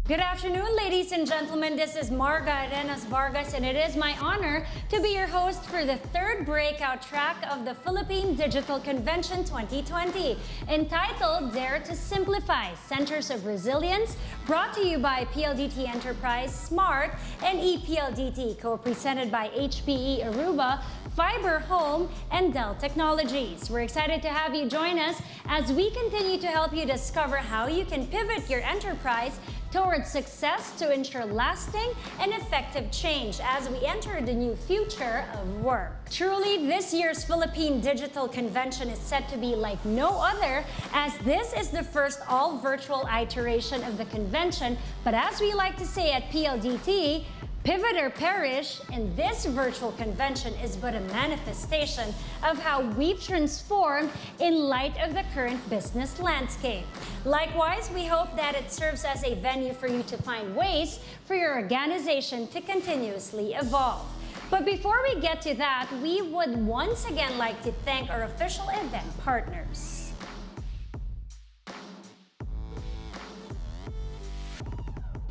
Good afternoon, ladies and gentlemen. This is Marga Arenas Vargas, and it is my honor to be your host for the third breakout track of the Philippine Digital Convention 2020, entitled Dare to Simplify, Centers of Resilience, brought to you by PLDT Enterprise, Smart, and ePLDT, co-presented by HPE Aruba, Fiber Home, and Dell Technologies. We're excited to have you join us as we continue to help you discover how you can pivot your enterprise towards success to ensure lasting and effective change as we enter the new future of work. Truly, this year's Philippine Digital Convention is set to be like no other, as this is the first all-virtual iteration of the convention. But as we like to say at PLDT, pivot or perish, and this virtual convention is but a manifestation of how we've transformed in light of the current business landscape. Likewise, we hope that it serves as a venue for you to find ways for your organization to continuously evolve. But before we get to that, we would once again like to thank our official event partners.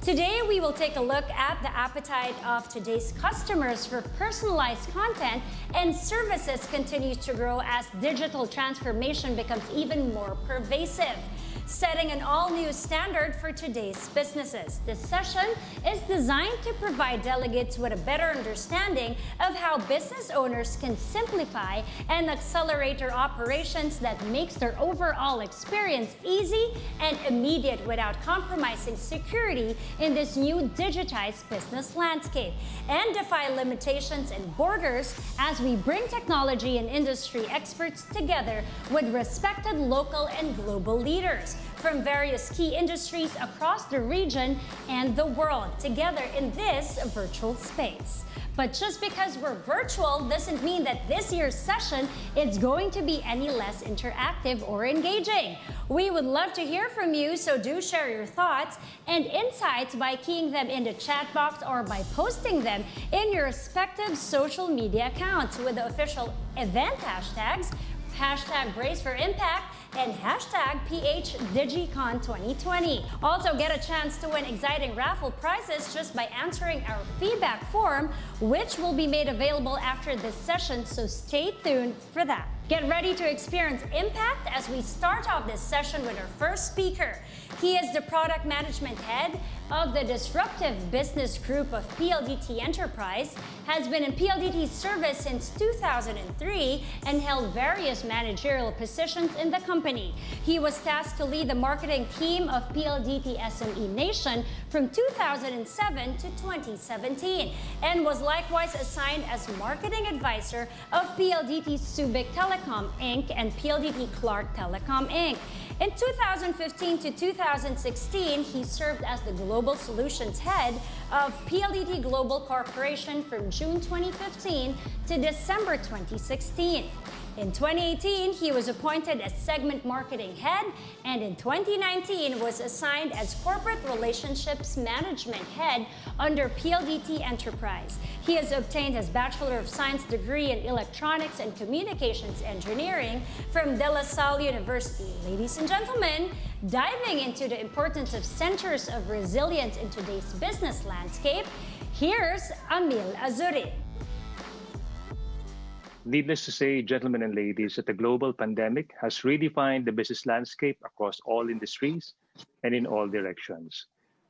Today, we will take a look at the appetite of today's customers for personalized content and services continues to grow as digital transformation becomes even more pervasive, setting an all-new standard for today's businesses. This session is designed to provide delegates with a better understanding of how business owners can simplify and accelerate their operations that makes their overall experience easy and immediate without compromising security in this new digitized business landscape, and defy limitations and borders as we bring technology and industry experts together with respected local and global leaders from various key industries across the region and the world together in this virtual space. But just because we're virtual doesn't mean that this year's session is going to be any less interactive or engaging. We would love to hear from you, so do share your thoughts and insights by keying them in the chat box or by posting them in your respective social media accounts with the official event hashtags, hashtag Brace for Impact, and hashtag PHDigiCon 2020. Also, get a chance to win exciting raffle prizes just by answering our feedback form, which will be made available after this session, so stay tuned for that. Get ready to experience impact as we start off this session with our first speaker. He is the product management head of the disruptive business group of PLDT Enterprise, has been in PLDT service since 2003, and held various managerial positions in the company. He was tasked to lead the marketing team of PLDT SME Nation from 2007 to 2017, and was likewise assigned as marketing advisor of PLDT Subic Telecom Inc. and PLDT Clark Telecom Inc. In 2015 to 2016, he served as the Global Solutions Head of PLDT Global Corporation from June 2015 to December 2016. In 2018, he was appointed as Segment Marketing Head, and in 2019 was assigned as Corporate Relationships Management Head under PLDT Enterprise. He has obtained his Bachelor of Science degree in Electronics and Communications Engineering from De La Salle University. Ladies and gentlemen, diving into the importance of centers of resilience in today's business landscape, here's Amil Azuri. Needless to say, gentlemen and ladies, that the global pandemic has redefined the business landscape across all industries and in all directions.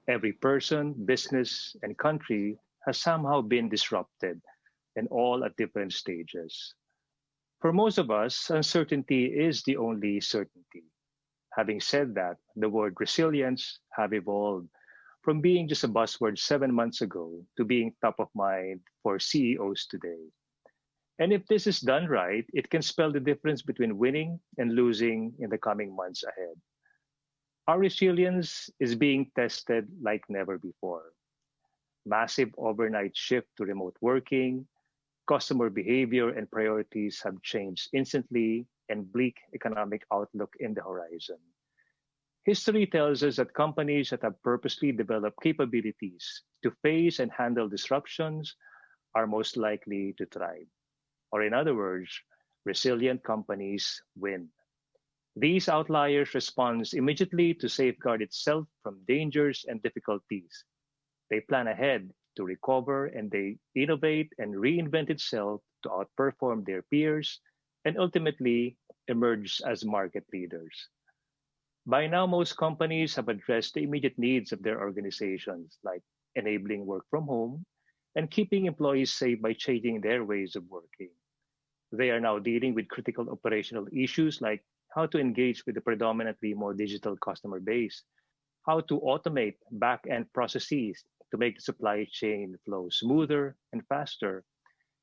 Every person, business, and country has somehow been disrupted, and all at different stages. For most of us, uncertainty is the only certainty. Having said that, the word resilience have evolved from being just a buzzword 7 months ago to being top of mind for CEOs today. And if this is done right, it can spell the difference between winning and losing in the coming months ahead. Our resilience is being tested like never before. Massive overnight shift to remote working, customer behavior and priorities have changed instantly, and bleak economic outlook in the horizon. History tells us that companies that have purposely developed capabilities to face and handle disruptions are most likely to thrive. Or in other words, resilient companies win. These outliers respond immediately to safeguard itself from dangers and difficulties. They plan ahead to recover and they innovate and reinvent itself to outperform their peers and ultimately emerge as market leaders. By now, most companies have addressed the immediate needs of their organizations, like enabling work from home and keeping employees safe by changing their ways of working. They are now dealing with critical operational issues like how to engage with the predominantly more digital customer base, how to automate back end processes to make the supply chain flow smoother and faster,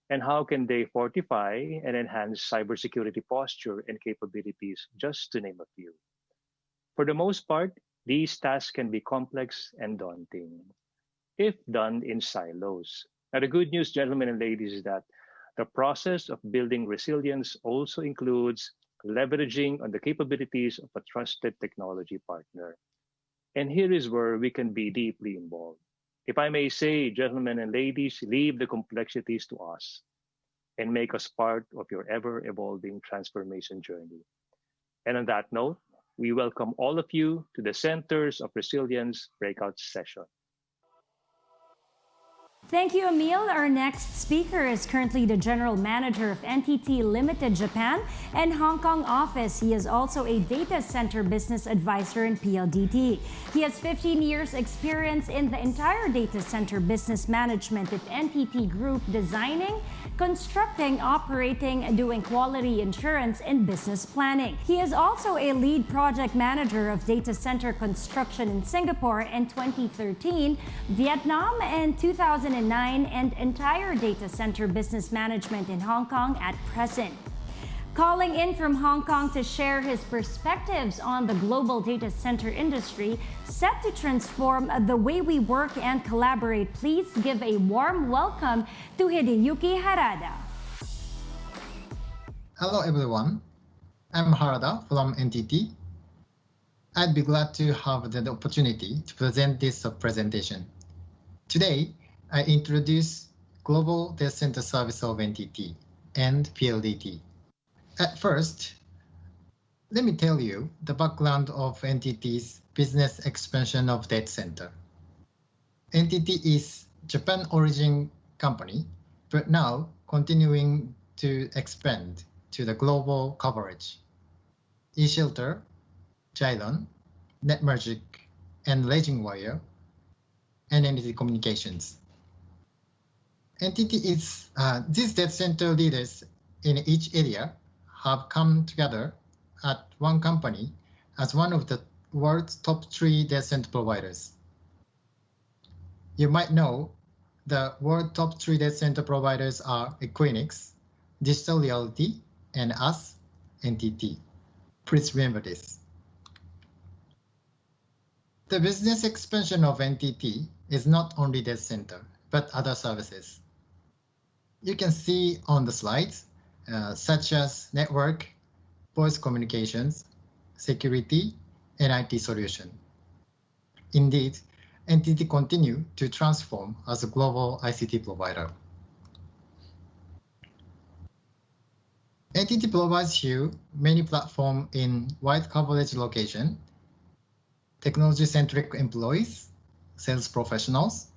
and how can they fortify and enhance cybersecurity posture and capabilities, just to name a few. For the most part, these tasks can be complex and daunting if done in silos. Now, the good news, gentlemen and ladies, is that the process of building resilience also includes leveraging on the capabilities of a trusted technology partner. And here is where we can be deeply involved. If I may say, gentlemen and ladies, leave the complexities to us and make us part of your ever evolving transformation journey. And on that note, we welcome all of you to the Centers of Resilience breakout session. Thank you, Emil. Our next speaker is currently the General Manager of NTT Limited Japan and Hong Kong office. He is also a data center business advisor in PLDT. He has 15 years experience in the entire data center business management of NTT Group, designing, constructing, operating, and doing quality assurance and business planning. He is also a lead project manager of data center construction in Singapore in 2013, Vietnam in 2009, and entire data center business management in Hong Kong at present. Calling in from Hong Kong to share his perspectives on the global data center industry set to transform the way we work and collaborate, please give a warm welcome to Hideyuki Harada. Hello everyone, I'm Harada from NTT. I'd be glad to have the opportunity to present this presentation. Today, I introduce Global Data Center Service of NTT and PLDT. At first, let me tell you the background of NTT's business expansion of data center. NTT is Japan origin company, but now continuing to expand to the global coverage. eShelter, Jylon, NetMagic, and Legionwire, and NTT Communications. NTT is these data center leaders in each area have come together at one company as one of the world's top 3 data center providers. You might know the world top 3 data center providers are Equinix, Digital Realty, and us, NTT. Please remember this. The business expansion of NTT is not only data center, but other services. You can see on the slides, such as network, voice communications, security, and IT solution. Indeed, NTT continue to transform as a global ICT provider. NTT provides you many platforms in wide coverage location, technology-centric employees, sales professionals,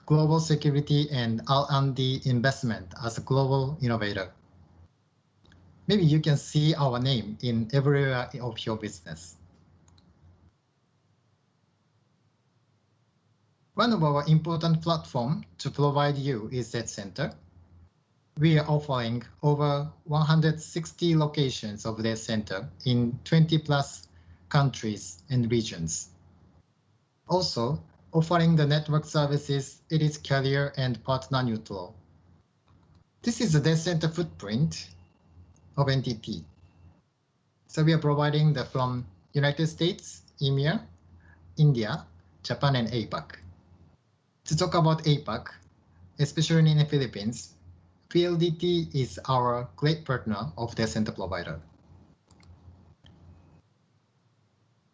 global security, and R&D investment as a global innovator. Maybe you can see our name in every area of your business. One of our important platforms to provide you is data center. We are offering over 160 locations of data center in 20 plus countries and regions. Also, offering the network services, it is carrier and partner neutral. This is the data center footprint of NTT. So we are providing from United States, EMEA, India, Japan, and APAC. To talk about APAC, especially in the Philippines, PLDT is our great partner of data center provider.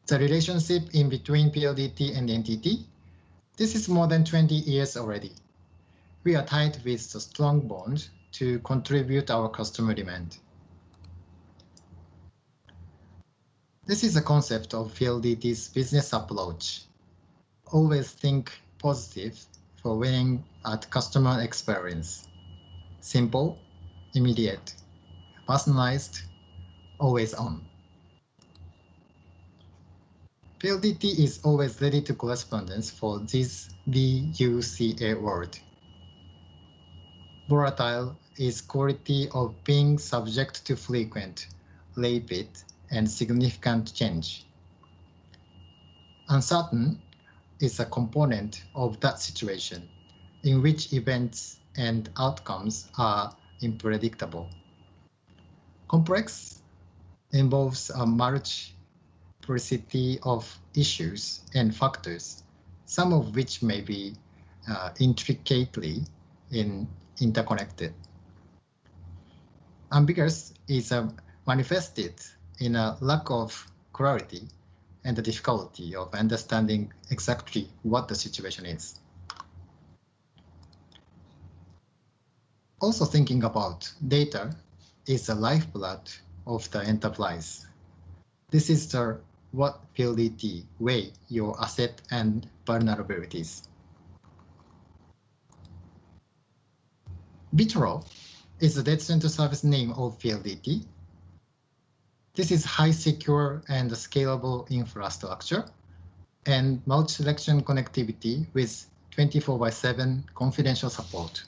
The relationship in between PLDT and NTT, this is more than 20 years already. We are tied with a strong bond to contribute our customer demand. This is a concept of PLDT's business approach. Always think positive for winning at customer experience. Simple, immediate, personalized, always on. PLDT is always ready to correspondence for this VUCA word. Volatile is quality of being subject to frequent, rapid, and significant change. Uncertain is a component of that situation in which events and outcomes are unpredictable. Complex involves a multiplicity of issues and factors, some of which may be intricately interconnected. Ambiguous is manifested in a lack of clarity and the difficulty of understanding exactly what the situation is. Also thinking about data is the lifeblood of the enterprise. This is the what PLDT weigh your asset and vulnerabilities. Vitro is the data center service name of PLDT. This is high secure and scalable infrastructure and multi-selection connectivity with 24/7 confidential support.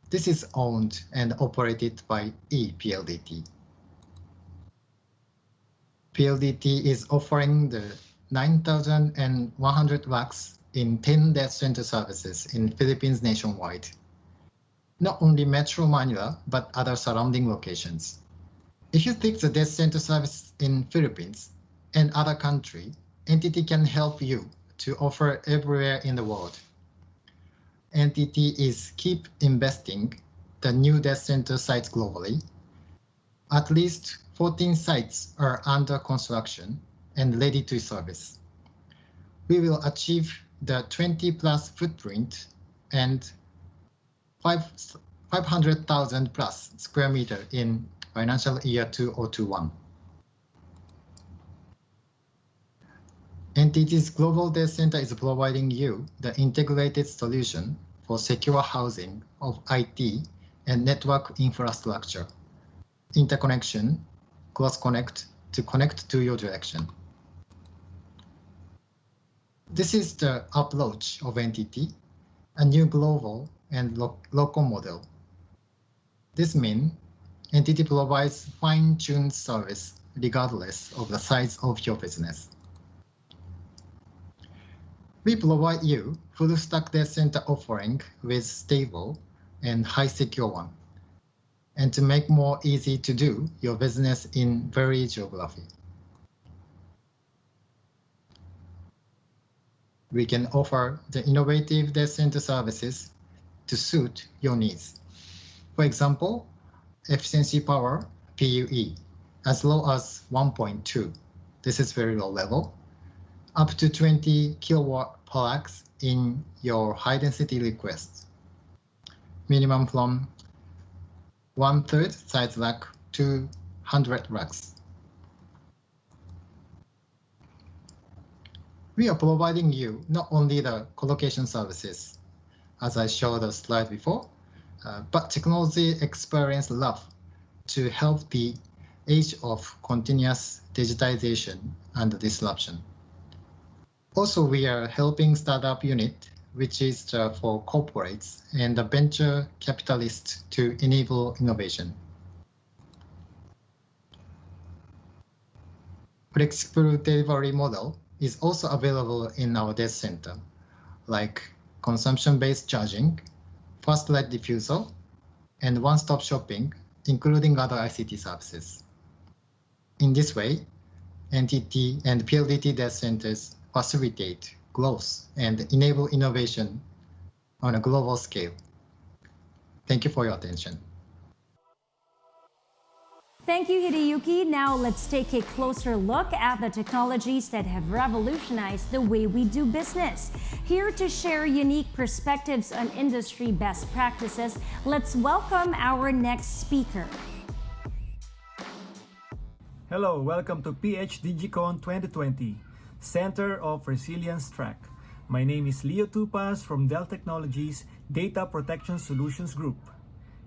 This is owned and operated by ePLDT. PLDT is offering the 9,100 racks in 10 data center services in Philippines nationwide. Not only Metro Manila, but other surrounding locations. If you pick the data center service in Philippines and other country, NTT can help you to offer everywhere in the world. NTT is keep investing the new data center sites globally. At least 14 sites are under construction and ready to service. We will achieve the 20+ footprint and 500,000 plus square meter in financial year 2021. NTT's Global Data Center is providing you the integrated solution for secure housing of IT and network infrastructure, interconnection, cross-connect to connect to your direction. This is the approach of NTT, a new global and local model. This means NTT provides fine-tuned service regardless of the size of your business. We provide you full-stack data center offering with stable and high secure one, and to make more easy to do your business in varied geography. We can offer the innovative data center services to suit your needs. For example, efficiency power, PUE, as low as 1.2. This is very low level. Up to 20 kilowatt per racks in your high density requests. Minimum from 1/3 size rack to 100 racks. We are providing you not only the colocation services, as I showed the slide before, but technology experience lab to help the age of continuous digitization and disruption. Also, we are helping startup unit, which is for corporates and the venture capitalists to enable innovation. Flexible delivery model is also available in our data center, like consumption-based charging, fast light diffusal, and one-stop shopping, including other ICT services. In this way, NTT and PLDT data centers facilitate growth and enable innovation on a global scale. Thank you for your attention. Thank you, Hideyuki. Now let's take a closer look at the technologies that have revolutionized the way we do business. Here to share unique perspectives on industry best practices, let's welcome our next speaker. Hello, welcome to PHDGCon 2020, Center of Resilience Track. My name is Leo Tupas from Dell Technologies Data Protection Solutions Group.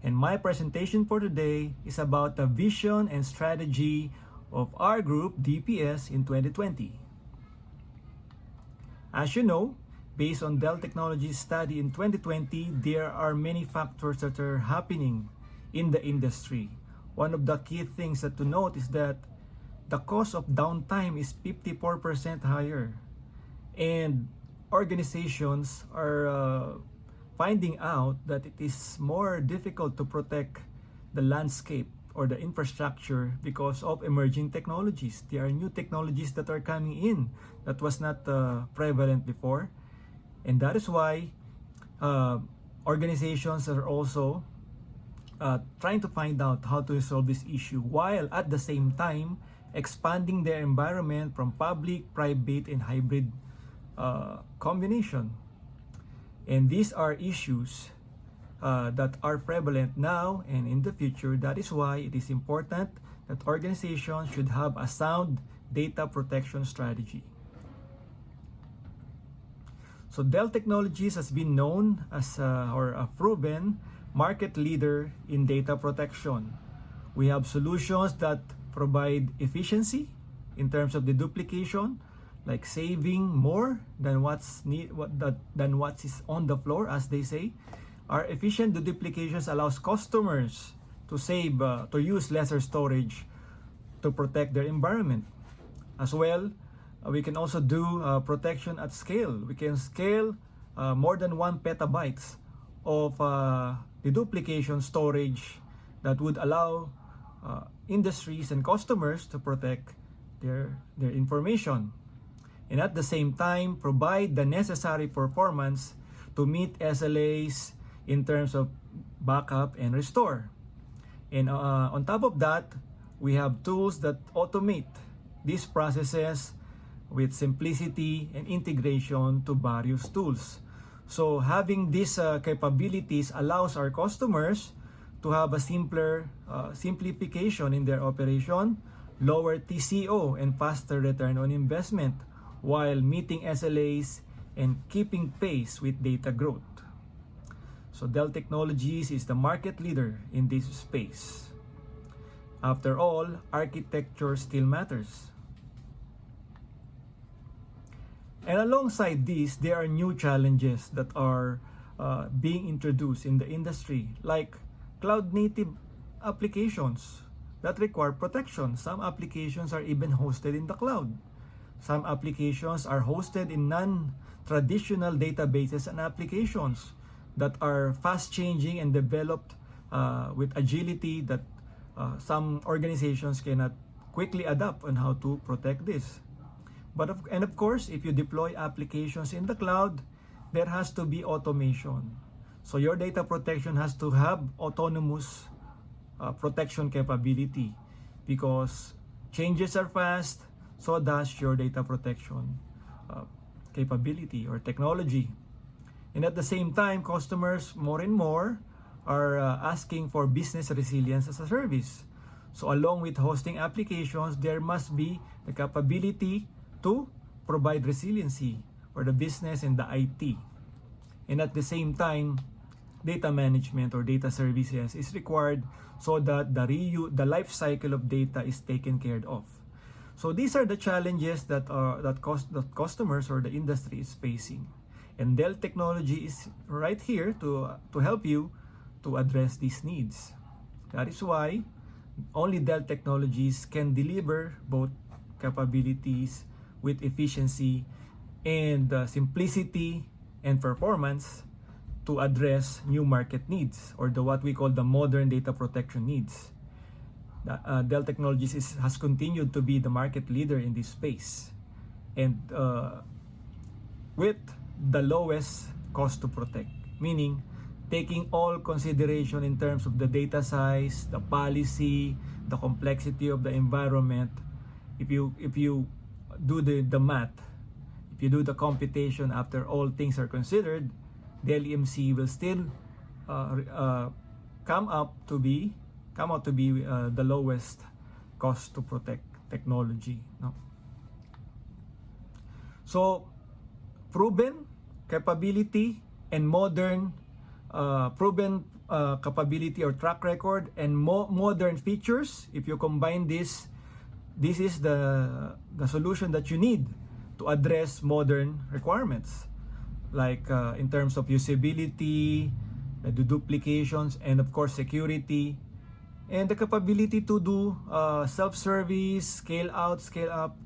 And my presentation for today is about the vision and strategy of our group, DPS, in 2020. As you know, based on Dell Technologies study in 2020, there are many factors that are happening in the industry. One of the key things to note is that the cost of downtime is 54% higher. And organizations are finding out that it is more difficult to protect the landscape or the infrastructure because of emerging technologies. There are new technologies that are coming in that was not prevalent before. And that is why organizations are also trying to find out how to resolve this issue, while at the same time expanding their environment from public, private, and hybrid combination. And these are issues that are prevalent now and in the future. That is why it is important that organizations should have a sound data protection strategy. So Dell Technologies has been known as a proven market leader in data protection. We have solutions that provide efficiency in terms of the duplication, like saving more than what is on the floor, as they say. Our efficient duplications allows customers to save, to use lesser storage to protect their environment. As well, we can also do protection at scale. We can scale more than 1 petabytes of the duplication storage that would allow industries and customers to protect their information, and at the same time provide the necessary performance to meet SLAs in terms of backup and restore. And on top of that, we have tools that automate these processes with simplicity and integration to various tools. So having these capabilities allows our customers to have a simpler simplification in their operation, lower TCO and faster return on investment, while meeting SLAs and keeping pace with data growth. So Dell Technologies is the market leader in this space. After all, architecture still matters. And alongside this, there are new challenges that are being introduced in the industry, like cloud-native applications that require protection. Some applications are even hosted in the cloud. Some applications are hosted in non-traditional databases and applications that are fast-changing and developed with agility that some organizations cannot quickly adapt on how to protect this. And of course, if you deploy applications in the cloud, there has to be automation. So your data protection has to have autonomous protection capability, because changes are fast, so does your data protection capability or technology. And at the same time, customers more and more are asking for business resilience as a service. So along with hosting applications, there must be the capability to provide resiliency for the business and the IT. And at the same time, data management or data services is required so that the life cycle of data is taken care of. So these are the challenges that customers or the industry is facing. And Dell Technology is right here to help you to address these needs. That is why only Dell Technologies can deliver both capabilities with efficiency and simplicity and performance to address new market needs, or what we call the modern data protection needs. Dell Technologies has continued to be the market leader in this space, and with the lowest cost to protect, meaning taking all consideration in terms of the data size, the policy, the complexity of the environment. If you do the math, if you do the computation after all things are considered, Dell EMC will still come out to be the lowest cost to protect. technology, no? So proven capability and modern capability or track record and modern features, if you combine this is the solution that you need to address modern requirements, like in terms of usability, the duplications, and of course security, and the capability to do self-service, scale out, scale up,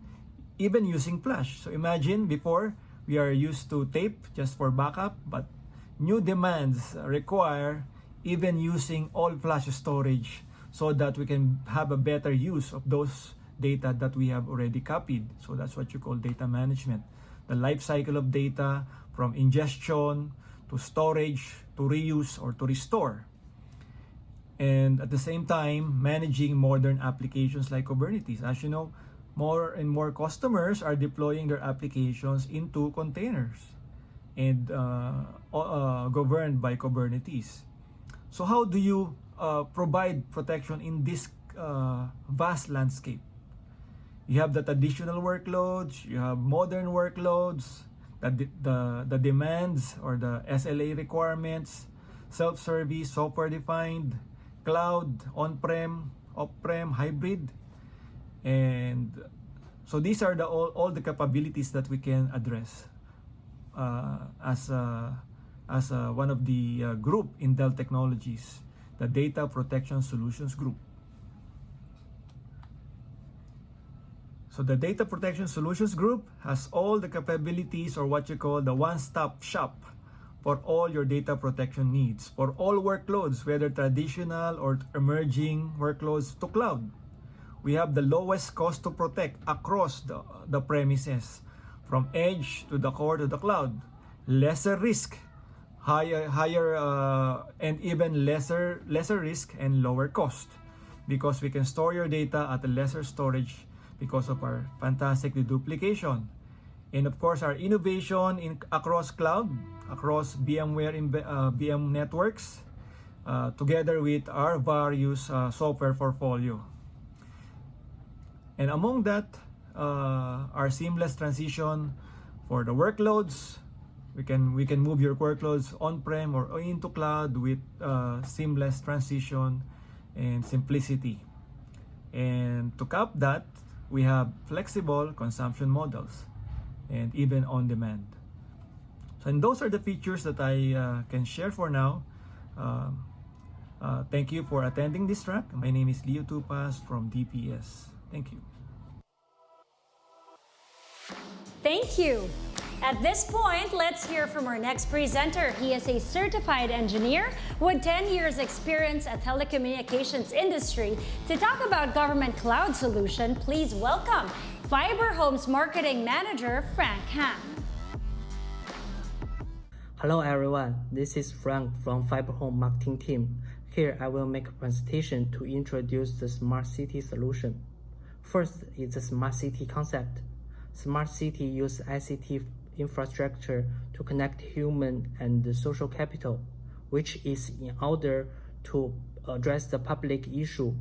even using flash. So imagine before we are used to tape just for backup, but new demands require even using all flash storage so that we can have a better use of those data that we have already copied. So that's what you call data management. The life cycle of data from ingestion to storage to reuse or to restore. And at the same time, managing modern applications like Kubernetes. As you know, more and more customers are deploying their applications into containers and governed by Kubernetes. So how do you provide protection in this vast landscape? You have the traditional workloads, you have modern workloads, the demands or the SLA requirements, self-service, software-defined, cloud, on-prem, off-prem, hybrid. And so these are all the capabilities that we can address as one of the group in Dell Technologies, the Data Protection Solutions Group. So the Data Protection Solutions Group has all the capabilities, or what you call the one-stop shop for all your data protection needs, for all workloads, whether traditional or emerging workloads to cloud. We have the lowest cost to protect across the premises, from edge to the core to the cloud. Lesser risk, higher and even lesser risk and lower cost, because we can store your data at a lesser storage because of our fantastic deduplication. And of course, our innovation across cloud, across VMware VM networks, together with our various software portfolio. And among that, our seamless transition for the workloads. We can move your workloads on-prem or into cloud with seamless transition and simplicity. And to cap that, we have flexible consumption models and even on demand. So, and those are the features that I can share for now. Thank you for attending this track. My name is Leo Tupas from DPS. Thank you. Thank you. At this point, let's hear from our next presenter. He is a certified engineer with 10 years experience at telecommunications industry. To talk about government cloud solution, please welcome Fiber Home's marketing manager, Frank Han. Hello everyone, this is Frank from Fiber Home marketing team. Here I will make a presentation to introduce the smart city solution. First is the smart city concept. Smart city use ICT infrastructure to connect human and social capital, which is in order to address the public issue,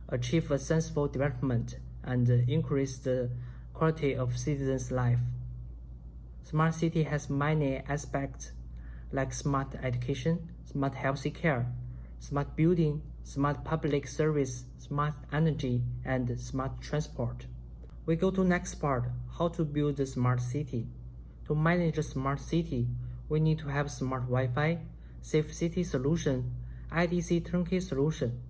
achieve a sensible development, and increase the quality of citizens' life. Smart city has many aspects like smart education, smart healthy care, smart building, smart public service, smart energy, and smart transport. We go to next part, how to build the smart city. To manage a smart city, we need to have smart Wi-Fi, safe city solution, IDC turnkey solution.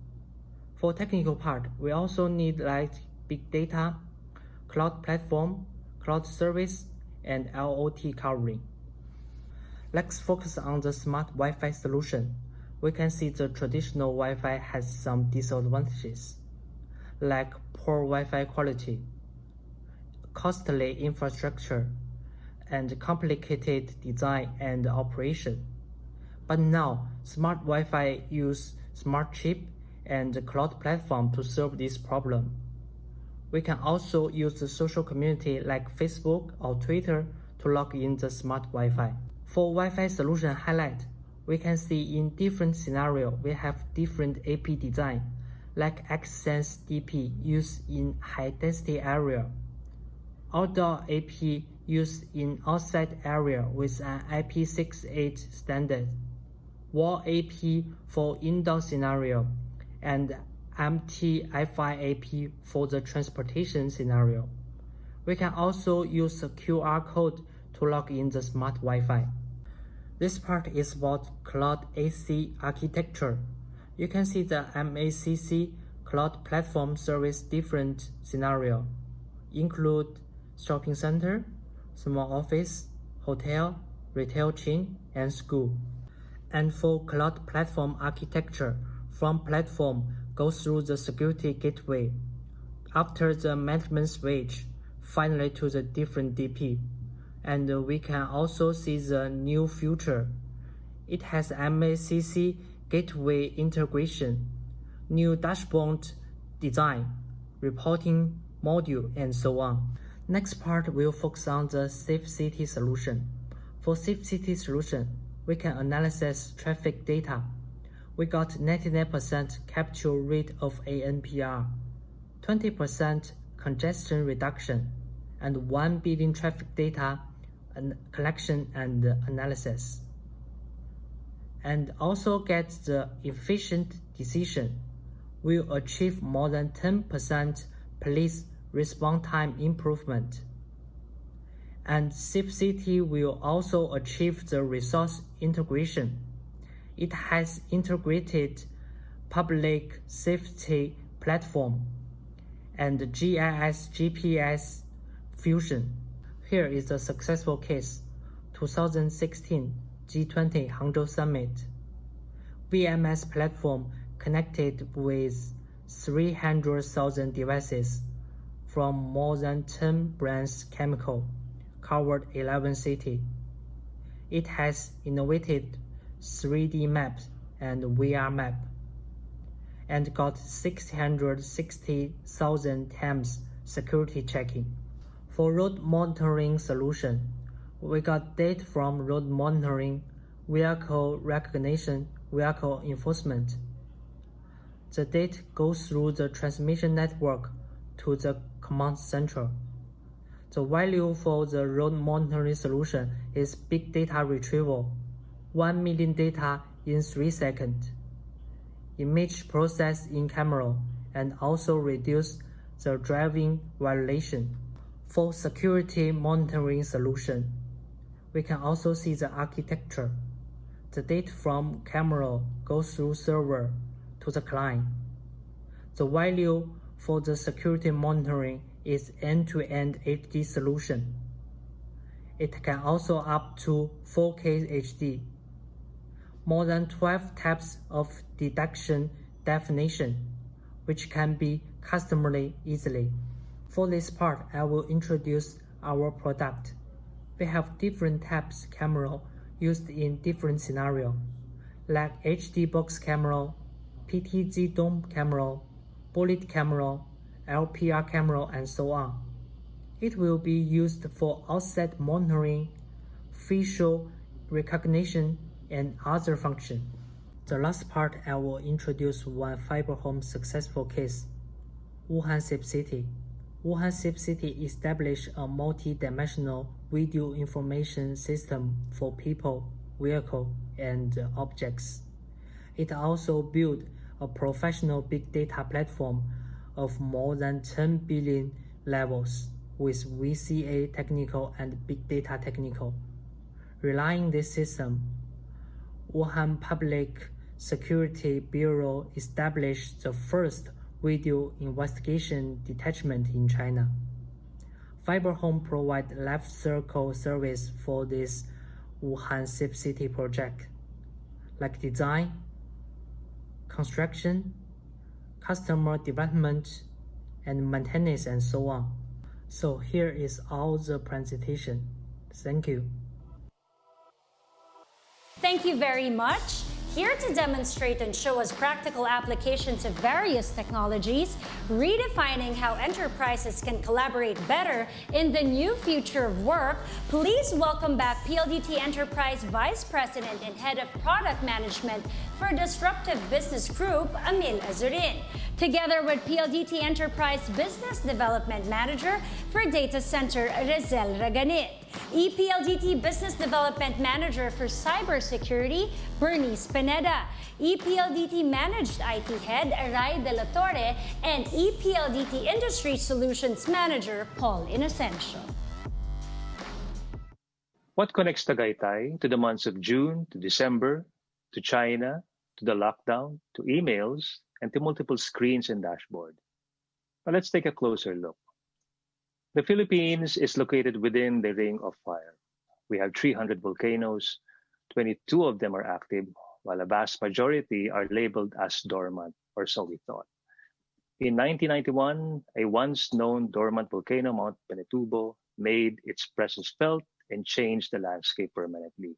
For technical part, we also need like big data, cloud platform, cloud service, and IoT covering. Let's focus on the smart Wi-Fi solution. We can see the traditional Wi-Fi has some disadvantages, like poor Wi-Fi quality, costly infrastructure, and complicated design and operation. But now, smart Wi-Fi use smart chip and cloud platform to solve this problem. We can also use the social community like Facebook or Twitter to log in the smart Wi-Fi. For Wi-Fi solution highlight, we can see in different scenarios we have different AP design, like Xsense DP used in high-density area, outdoor AP used in outside area with an IP68 standard, wall AP for indoor scenario, and MTFI AP for the transportation scenario. We can also use a QR code to log in the smart Wi-Fi. This part is about Cloud AC architecture. You can see the MACC Cloud Platform service different scenario, include shopping center, small office, hotel, retail chain, and school. And for Cloud Platform architecture, from platform goes through the security gateway, after the management switch, finally to the different DP. And we can also see the new feature. It has MACC gateway integration, new dashboard design, reporting module, and so on. Next part will focus on the safe city solution. For safe city solution, we can analyze traffic data. We got 99% capture rate of ANPR, 20% congestion reduction, and 1 billion traffic data collection and analysis. And also get the efficient decision. Will achieve more than 10% police response time improvement. And Safe City will also achieve the resource integration. It has integrated public safety platform and GIS GPS fusion. Here is a successful case, 2016 G20 Hangzhou Summit. VMS platform connected with 300,000 devices from more than 10 brands chemical, covered 11 cities. It has innovated 3D maps and VR map, and got 660,000 times security checking. For road monitoring solution, we got data from road monitoring, vehicle recognition, vehicle enforcement. The data goes through the transmission network to the command center. The value for the road monitoring solution is big data retrieval, 1 million data in 3 seconds, image processed in camera, and also reduce the driving violation. For security monitoring solution, we can also see the architecture. The data from camera goes through server to the client. The value for the security monitoring is end-to-end HD solution. It can also up to 4K HD. More than 12 types of detection definition, which can be customized easily. For this part, I will introduce our product. We have different types camera used in different scenarios, like HD box camera, PTZ dome camera, bullet camera, LPR camera, and so on. It will be used for outside monitoring, facial recognition, and other functions. The last part, I will introduce one fiber home successful case, Wuhan Safe City. Wuhan Safe City established a multi-dimensional video information system for people, vehicle, and objects. It also built a professional big data platform of more than 10 billion levels with VCA technical and big data technical. Relying this system, Wuhan Public Security Bureau established the first video investigation detachment in China. Fiber Home provides life cycle service for this Wuhan Safe City project, like design, construction, customer development, and maintenance, and so on. So here is all the presentation. Thank you. Thank you very much. Here to demonstrate and show us practical applications of various technologies, redefining how enterprises can collaborate better in the new future of work, please welcome back PLDT Enterprise Vice President and Head of Product Management for Disruptive Business Group, Amil Azurin. together with PLDT Enterprise Business Development Manager for Data Center, Rizel Raganit, EPLDT Business Development Manager for Cybersecurity, Bernice Pineda, EPLDT Managed IT Head, Ray De La Torre, and EPLDT Industry Solutions Manager, Paul Inocencio. What connects Tagaytay to the months of June to December, to China, to the lockdown, to emails, and to multiple screens and dashboard? But let's take a closer look. The Philippines is located within the Ring of Fire. We have 300 volcanoes, 22 of them are active, while a vast majority are labeled as dormant, or so we thought. In 1991, a once known dormant volcano, Mount Pinatubo, made its presence felt and changed the landscape permanently.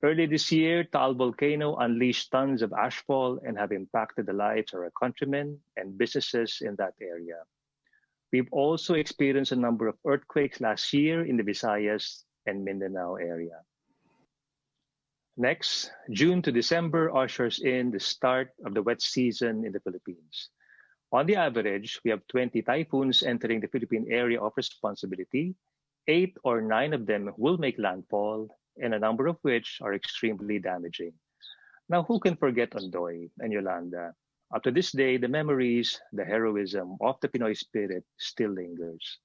Early this year, Taal volcano unleashed tons of ashfall and have impacted the lives of our countrymen and businesses in that area. We've also experienced a number of earthquakes last year in the Visayas and Mindanao area. Next, June to December ushers in the start of the wet season in the Philippines. On the average, we have 20 typhoons entering the Philippine area of responsibility. 8 or 9 of them will make landfall, and a number of which are extremely damaging. Now, who can forget Ondoy and Yolanda? Up to this day, the memories, the heroism of the Pinoy spirit still lingers.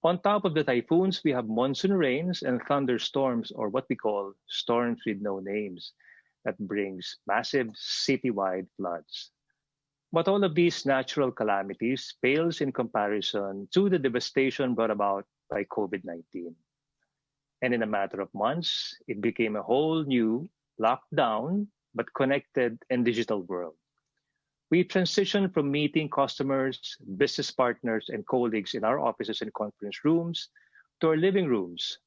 On top of the typhoons, we have monsoon rains and thunderstorms, or what we call storms with no names, that brings massive citywide floods. But all of these natural calamities pales in comparison to the devastation brought about by COVID-19. And in a matter of months, it became a whole new, locked down, but connected and digital world. We transitioned from meeting customers, business partners, and colleagues in our offices and conference rooms to our living rooms.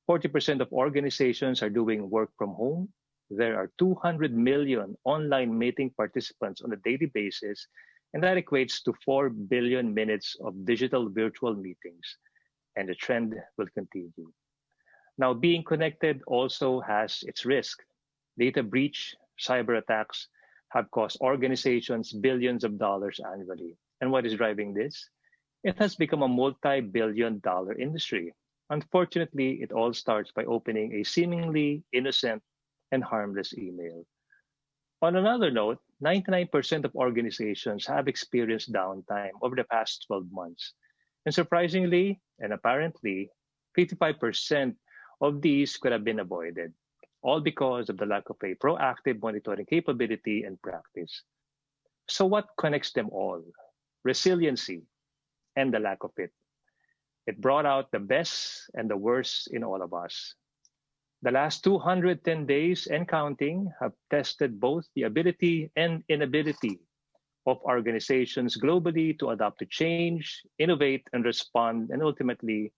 40% of organizations are doing work from home. There are 200 million online meeting participants on a daily basis, and that equates to 4 billion minutes of digital virtual meetings. And the trend will continue. Now, being connected also has its risk. Data breach, cyber attacks have cost organizations billions of dollars annually. And what is driving this? It has become a multi-billion-dollar industry. Unfortunately, it all starts by opening a seemingly innocent and harmless email. On another note, 99% of organizations have experienced downtime over the past 12 months. And surprisingly, and apparently, 55% of these could have been avoided, all because of the lack of a proactive monitoring capability and practice. So what connects them all? Resiliency and the lack of it. It brought out the best and the worst in all of us. The last 210 days and counting have tested both the ability and inability of organizations globally to adapt to change, innovate, and respond, and ultimately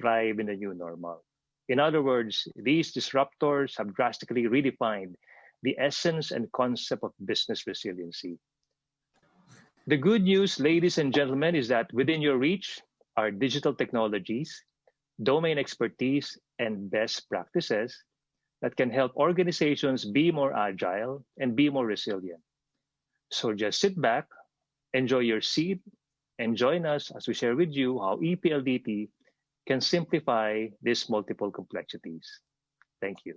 thrive in the new normal. In other words, these disruptors have drastically redefined the essence and concept of business resiliency. The good news, ladies and gentlemen, is that within your reach are digital technologies, domain expertise, and best practices that can help organizations be more agile and be more resilient. So just sit back, enjoy your seat, and join us as we share with you how EPLDT can simplify these multiple complexities. Thank you.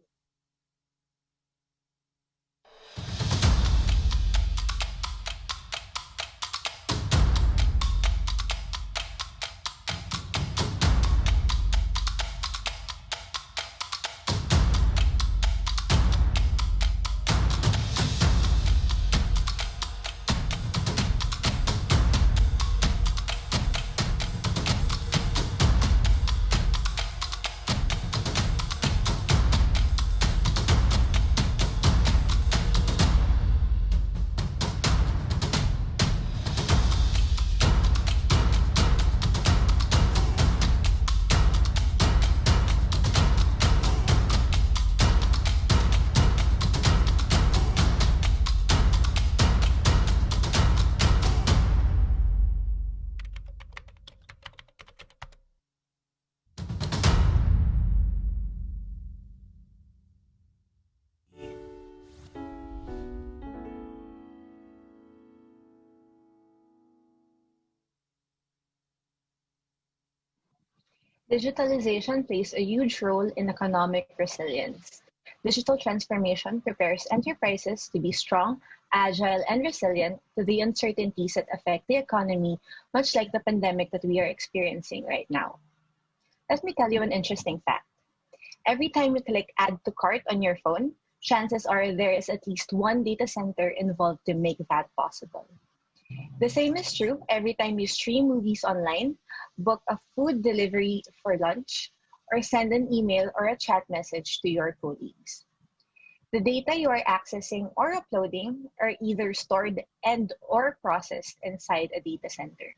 Digitalization plays a huge role in economic resilience. Digital transformation prepares enterprises to be strong, agile, and resilient to the uncertainties that affect the economy, much like the pandemic that we are experiencing right now. Let me tell you an interesting fact. Every time you click Add to Cart on your phone, chances are there is at least one data center involved to make that possible. The same is true every time you stream movies online, book a food delivery for lunch, or send an email or a chat message to your colleagues. The data you are accessing or uploading are either stored and or processed inside a data center.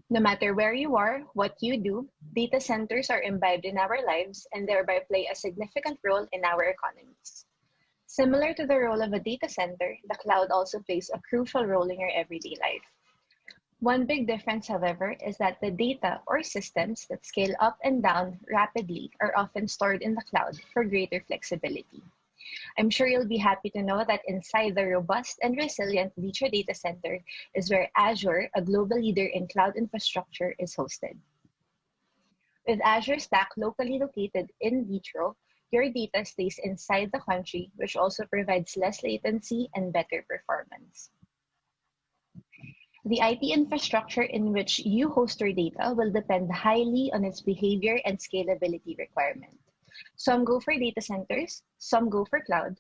No matter where you are, what you do, data centers are imbibed in our lives and thereby play a significant role in our economies. Similar to the role of a data center, the cloud also plays a crucial role in your everyday life. One big difference, however, is that the data or systems that scale up and down rapidly are often stored in the cloud for greater flexibility. I'm sure you'll be happy to know that inside the robust and resilient Vitro data center is where Azure, a global leader in cloud infrastructure, is hosted. With Azure Stack locally located in Vitro, your data stays inside the country, which also provides less latency and better performance. The IT infrastructure in which you host your data will depend highly on its behavior and scalability requirement. Some go for data centers, some go for cloud,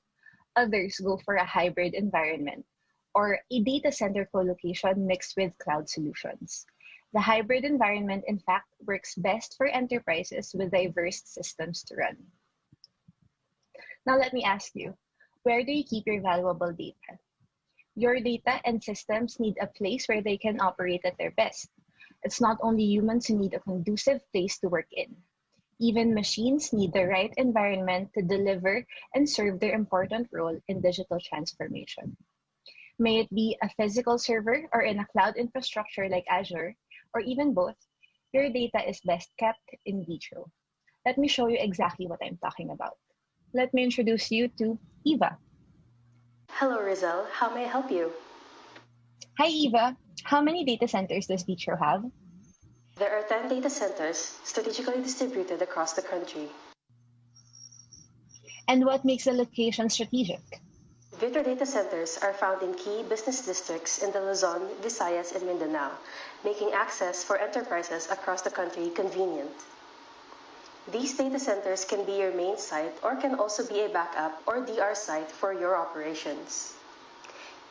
others go for a hybrid environment, or a data center co-location mixed with cloud solutions. The hybrid environment, in fact, works best for enterprises with diverse systems to run. Now let me ask you, where do you keep your valuable data? Your data and systems need a place where they can operate at their best. It's not only humans who need a conducive place to work in. Even machines need the right environment to deliver and serve their important role in digital transformation. May it be a physical server or in a cloud infrastructure like Azure, or even both, your data is best kept in Vitro. Let me show you exactly what I'm talking about. Let me introduce you to Eva. Hello, Rizal. How may I help you? Hi, Eva. How many data centers does Vitro have? There are 10 data centers strategically distributed across the country. And what makes the location strategic? Vitro data centers are found in key business districts in the Luzon, Visayas, and Mindanao, making access for enterprises across the country convenient. These data centers can be your main site or can also be a backup or DR site for your operations.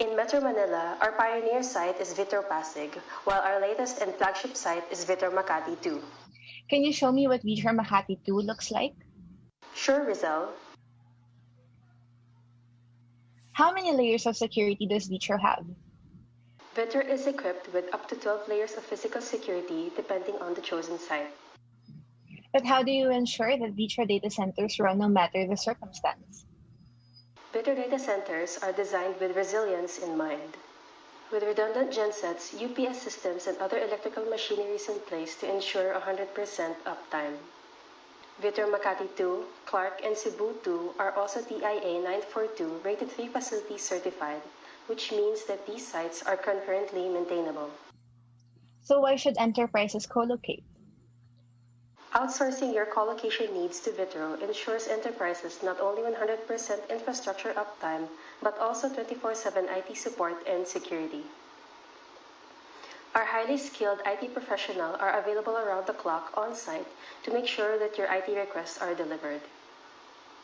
In Metro Manila, our pioneer site is Vitro Pasig, while our latest and flagship site is Vitro Makati 2. Can you show me what Vitro Makati 2 looks like? Sure, Rizal. How many layers of security does Vitro have? Vitro is equipped with up to 12 layers of physical security depending on the chosen site. But how do you ensure that Vitro data centers run no matter the circumstance? Vitro data centers are designed with resilience in mind. With redundant gensets, UPS systems, and other electrical machineries in place to ensure 100% uptime. Vitro Makati 2, Clark, and Cebu 2 are also TIA 942 rated 3 facilities certified, which means that these sites are concurrently maintainable. So why should enterprises co-locate? Outsourcing your colocation needs to Vitro ensures enterprises not only 100% infrastructure uptime, but also 24/7 IT support and security. Our highly skilled IT professionals are available around the clock on-site to make sure that your IT requests are delivered.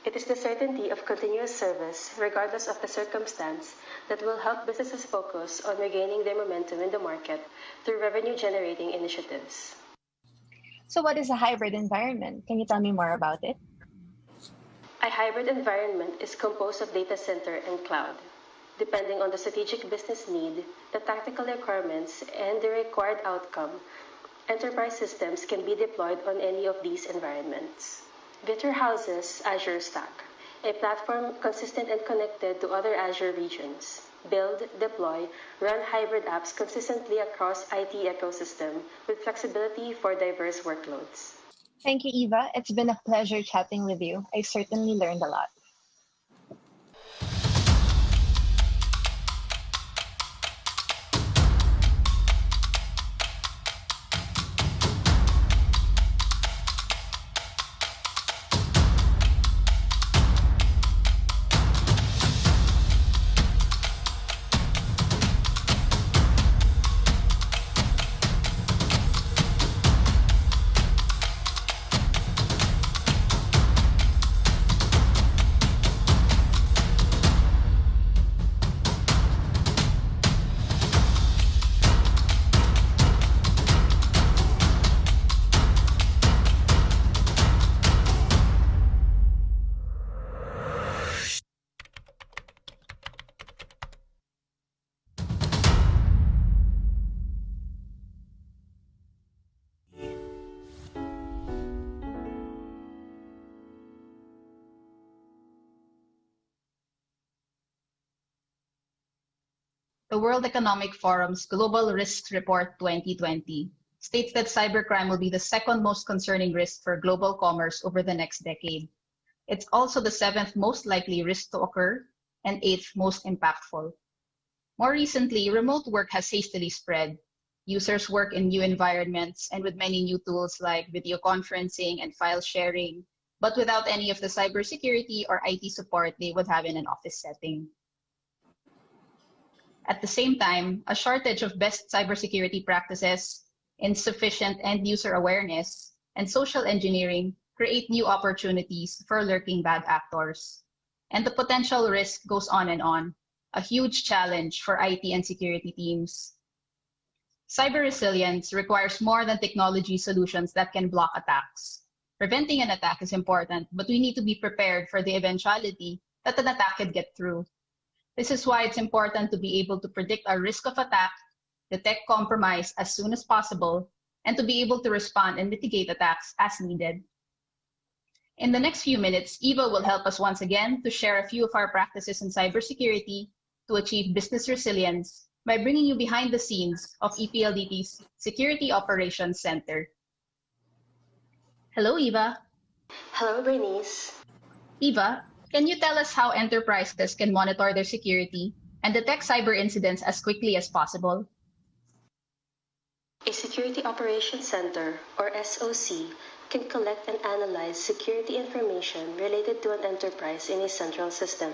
It is the certainty of continuous service, regardless of the circumstance, that will help businesses focus on regaining their momentum in the market through revenue-generating initiatives. So what is a hybrid environment? Can you tell me more about it? A hybrid environment is composed of data center and cloud. Depending on the strategic business need, the tactical requirements, and the required outcome, enterprise systems can be deployed on any of these environments. Vitro houses Azure Stack, a platform consistent and connected to other Azure regions. Build, deploy, run hybrid apps consistently across IT ecosystem with flexibility for diverse workloads. Thank you, Eva. It's been a pleasure chatting with you. I certainly learned a lot. The World Economic Forum's Global Risks Report 2020 states that cybercrime will be the second most concerning risk for global commerce over the next decade. It's also the seventh most likely risk to occur and eighth most impactful. More recently, remote work has hastily spread. Users work in new environments and with many new tools like video conferencing and file sharing, but without any of the cybersecurity or IT support they would have in an office setting. At the same time, a shortage of best cybersecurity practices, insufficient end-user awareness, and social engineering create new opportunities for lurking bad actors. And the potential risk goes on and on, a huge challenge for IT and security teams. Cyber resilience requires more than technology solutions that can block attacks. Preventing an attack is important, but we need to be prepared for the eventuality that an attack could get through. This is why it's important to be able to predict our risk of attack, detect compromise as soon as possible, and to be able to respond and mitigate attacks as needed. In the next few minutes, Eva will help us once again to share a few of our practices in cybersecurity to achieve business resilience by bringing you behind the scenes of EPLDT's Security Operations Center. Hello, Eva. Hello, Bernice. Eva, can you tell us how enterprises can monitor their security and detect cyber incidents as quickly as possible? A Security Operations Center, or SOC, can collect and analyze security information related to an enterprise in a central system.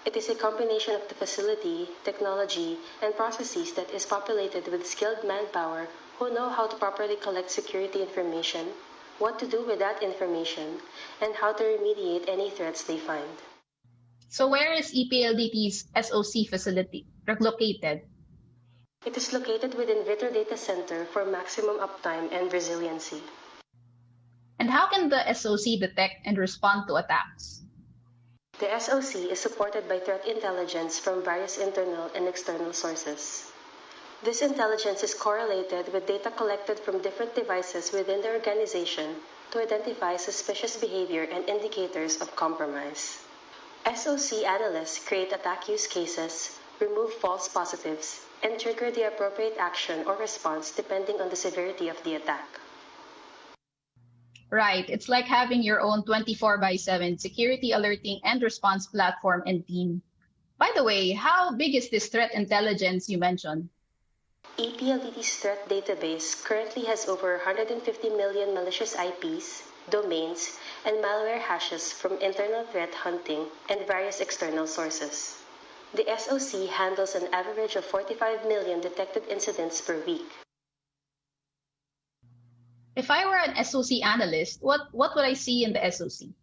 It is a combination of the facility, technology, and processes that is populated with skilled manpower who know how to properly collect security information, what to do with that information, and how to remediate any threats they find. So where is EPLDT's SOC facility located? It is located within Vitro Data Center for maximum uptime and resiliency. And how can the SOC detect and respond to attacks? The SOC is supported by threat intelligence from various internal and external sources. This intelligence is correlated with data collected from different devices within the organization to identify suspicious behavior and indicators of compromise. SOC analysts create attack use cases, remove false positives, and trigger the appropriate action or response depending on the severity of the attack. Right, it's like having your own 24/7 security alerting and response platform and team. By the way, how big is this threat intelligence you mentioned? EPLDT's threat database currently has over 150 million malicious IPs, domains, and malware hashes from internal threat hunting and various external sources. The SOC handles an average of 45 million detected incidents per week. If I were an SOC analyst, what would I see in the SOC?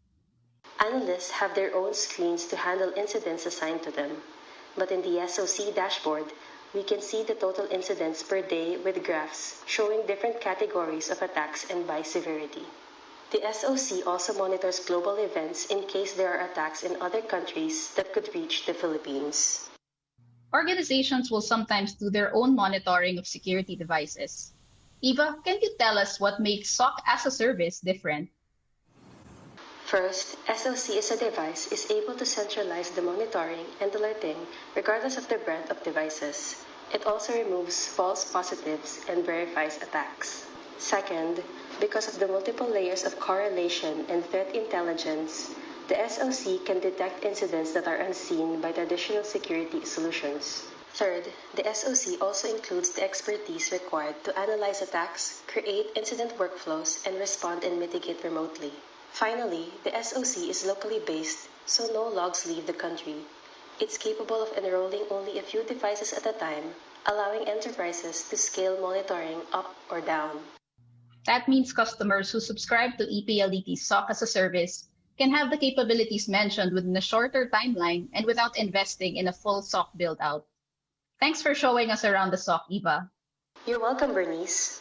Analysts have their own screens to handle incidents assigned to them. But in the SOC dashboard, we can see the total incidents per day with graphs showing different categories of attacks and by severity. The SOC also monitors global events in case there are attacks in other countries that could reach the Philippines. Organizations will sometimes do their own monitoring of security devices. Eva, can you tell us what makes SOC as a service different? First, SOC as a device is able to centralize the monitoring and alerting regardless of the breadth of devices. It also removes false positives and verifies attacks. Second, because of the multiple layers of correlation and threat intelligence, the SOC can detect incidents that are unseen by traditional security solutions. Third, the SOC also includes the expertise required to analyze attacks, create incident workflows, and respond and mitigate remotely. Finally, the SOC is locally based, so no logs leave the country. It's capable of enrolling only a few devices at a time, allowing enterprises to scale monitoring up or down. That means customers who subscribe to EPLDT SOC as a service can have the capabilities mentioned within a shorter timeline and without investing in a full SOC build-out. Thanks for showing us around the SOC, Eva. You're welcome, Bernice.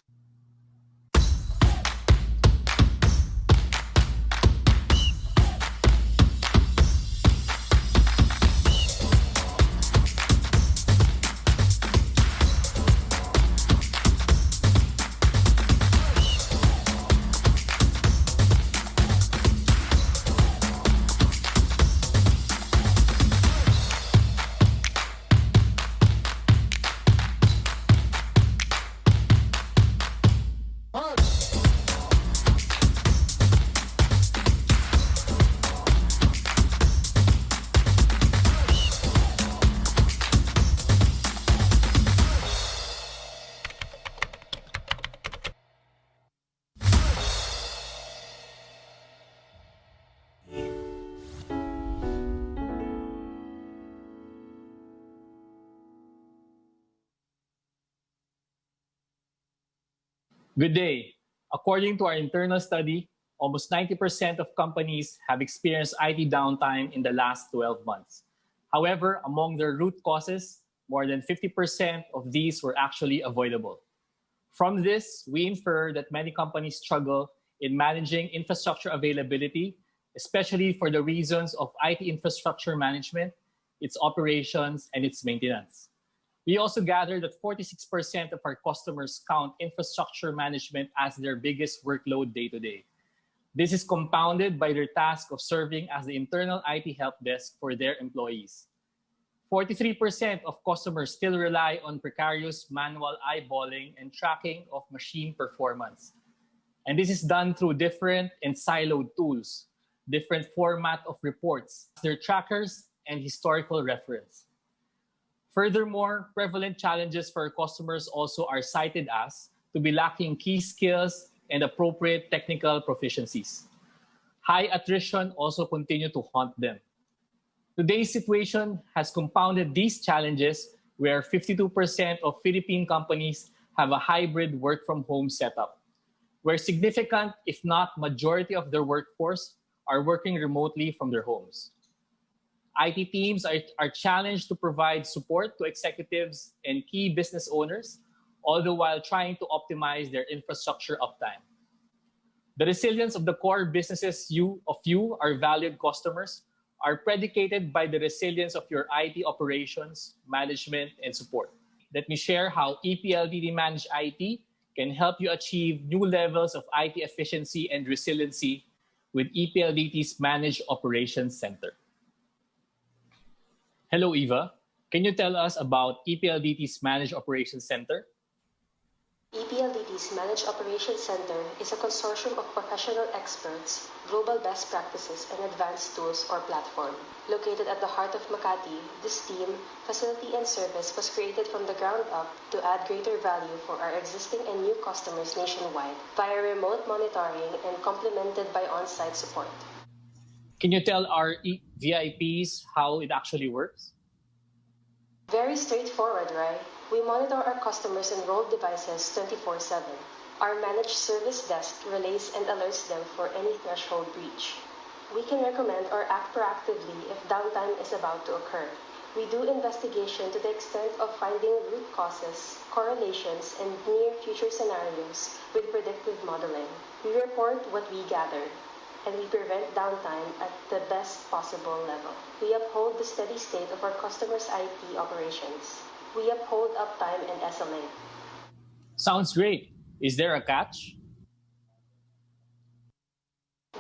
Good day. According to our internal study, almost 90% of companies have experienced IT downtime in the last 12 months. However, among their root causes, more than 50% of these were actually avoidable. From this, we infer that many companies struggle in managing infrastructure availability, especially for the reasons of IT infrastructure management, its operations, and its maintenance. We also gather that 46% of our customers count infrastructure management as their biggest workload day to day. This is compounded by their task of serving as the internal IT help desk for their employees. 43% of customers still rely on precarious manual eyeballing and tracking of machine performance. And this is done through different and siloed tools, different format of reports, their trackers, and historical reference. Furthermore, prevalent challenges for our customers also are cited as to be lacking key skills and appropriate technical proficiencies. High attrition also continue to haunt them. Today's situation has compounded these challenges where 52% of Philippine companies have a hybrid work from home setup, where significant, if not majority of their workforce are working remotely from their homes. IT teams are challenged to provide support to executives and key business owners, all the while trying to optimize their infrastructure uptime. The resilience of the core businesses of you, our valued customers, are predicated by the resilience of your IT operations, management, and support. Let me share how EPLDT Managed IT can help you achieve new levels of IT efficiency and resiliency with EPLDT's Managed Operations Center. Hello, Eva. Can you tell us about EPLDT's Managed Operations Center? EPLDT's Managed Operations Center is a consortium of professional experts, global best practices, and advanced tools or platform. Located at the heart of Makati, this team, facility, and service was created from the ground up to add greater value for our existing and new customers nationwide via remote monitoring and complemented by on-site support. Can you tell our VIPs how it actually works? Very straightforward, right? We monitor our customers' enrolled devices 24/7. Our managed service desk relays and alerts them for any threshold breach. We can recommend or act proactively if downtime is about to occur. We do investigation to the extent of finding root causes, correlations, and near future scenarios with predictive modeling. We report what we gathered, and we prevent downtime at the best possible level. We uphold the steady state of our customers' IT operations. We uphold uptime and SLA. Sounds great. Is there a catch?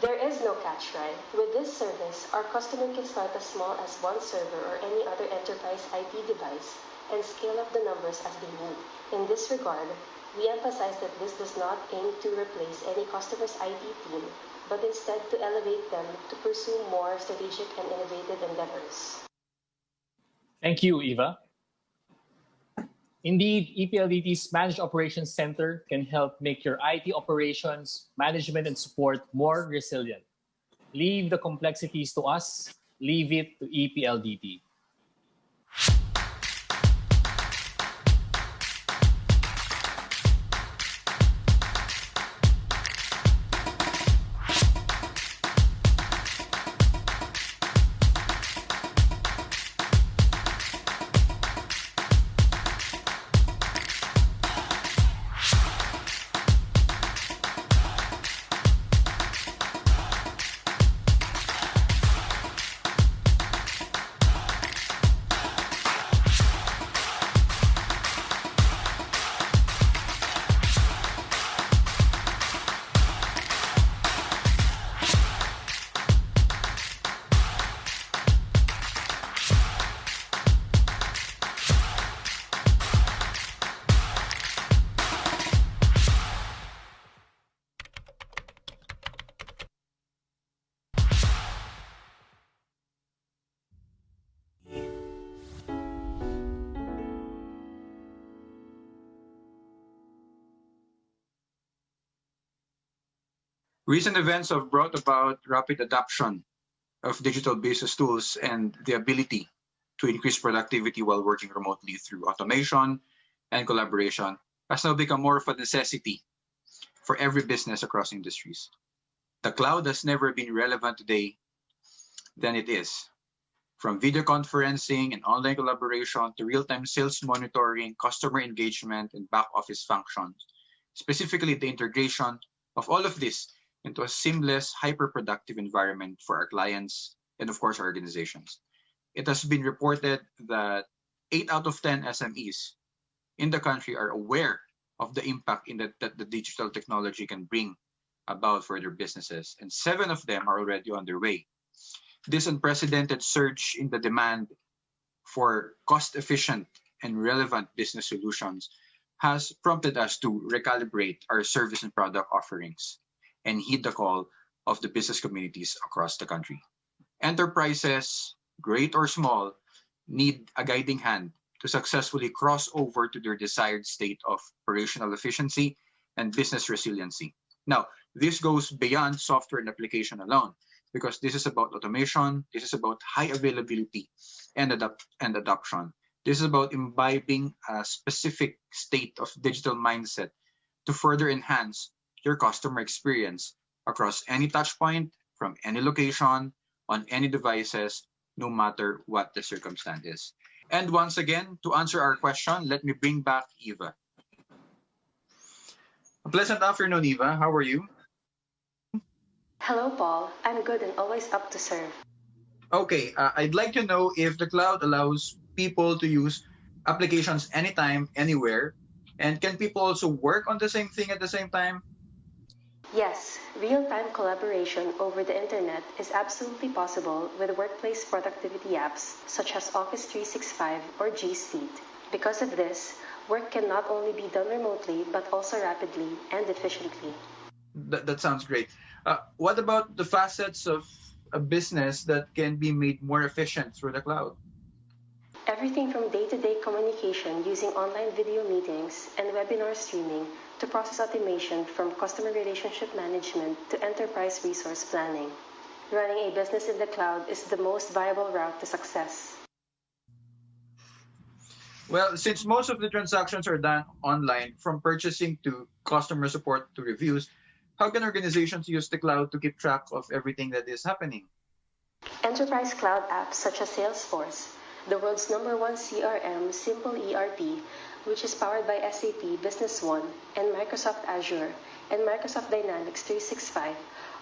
There is no catch, right? With this service, our customer can start as small as one server or any other enterprise IT device and scale up the numbers as they need. In this regard, we emphasize that this does not aim to replace any customer's IT team, but instead to elevate them to pursue more strategic and innovative endeavors. Thank you, Eva. Indeed, EPLDT's Managed Operations Center can help make your IT operations, management, and support more resilient. Leave the complexities to us. Leave it to EPLDT. Recent events have brought about rapid adoption of digital business tools and the ability to increase productivity while working remotely through automation and collaboration has now become more of a necessity for every business across industries. The cloud has never been relevant today than it is. From video conferencing and online collaboration to real-time sales monitoring, customer engagement, and back office functions, specifically the integration of all of this into a seamless, hyper-productive environment for our clients and, of course, our organizations. It has been reported that 8 out of 10 SMEs in the country are aware of the impact that the digital technology can bring about for their businesses, and 7 of them are already on their way. This unprecedented surge in the demand for cost-efficient and relevant business solutions has prompted us to recalibrate our service and product offerings and heed the call of the business communities across the country. Enterprises, great or small, need a guiding hand to successfully cross over to their desired state of operational efficiency and business resiliency. Now, this goes beyond software and application alone, because this is about automation, this is about high availability and adoption. This is about imbibing a specific state of digital mindset to further enhance your customer experience across any touch point, from any location, on any devices, no matter what the circumstance is. And once again, to answer our question, let me bring back Eva. A pleasant afternoon, Eva. How are you? Hello, Paul. I'm good and always up to serve. Okay, I'd like to know if the cloud allows people to use applications anytime, anywhere, and can people also work on the same thing at the same time? Yes, real-time collaboration over the internet is absolutely possible with workplace productivity apps such as Office 365 or G Suite. Because of this, work can not only be done remotely but also rapidly and efficiently. That sounds great. What about the facets of a business that can be made more efficient through the cloud? Everything from day-to-day communication using online video meetings and webinar streaming to process automation, from customer relationship management to enterprise resource planning. Running a business in the cloud is the most viable route to success. Well, since most of the transactions are done online, from purchasing to customer support to reviews, how can organizations use the cloud to keep track of everything that is happening? Enterprise cloud apps such as Salesforce, the world's #1 CRM, Simple ERP, which is powered by SAP Business One and Microsoft Azure and Microsoft Dynamics 365,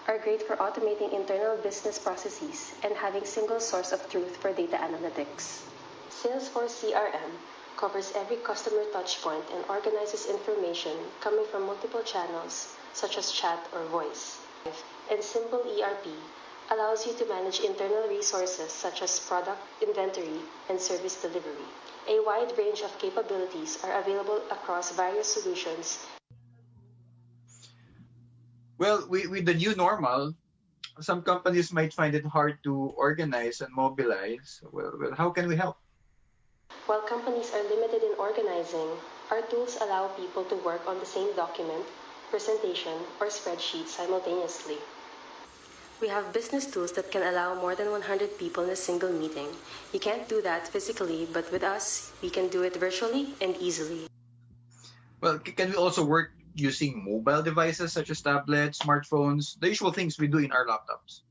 are great for automating internal business processes and having single source of truth for data analytics. Salesforce CRM covers every customer touchpoint and organizes information coming from multiple channels, such as chat or voice. And Simple ERP allows you to manage internal resources such as product, inventory, and service delivery. A wide range of capabilities are available across various solutions. Well, with the new normal, some companies might find it hard to organize and mobilize. Well, how can we help? While companies are limited in organizing, our tools allow people to work on the same document, presentation, or spreadsheet simultaneously. We have business tools that can allow more than 100 people in a single meeting. You can't do that physically, but with us, we can do it virtually and easily. Well, can we also work using mobile devices such as tablets, smartphones, the usual things we do in our laptops?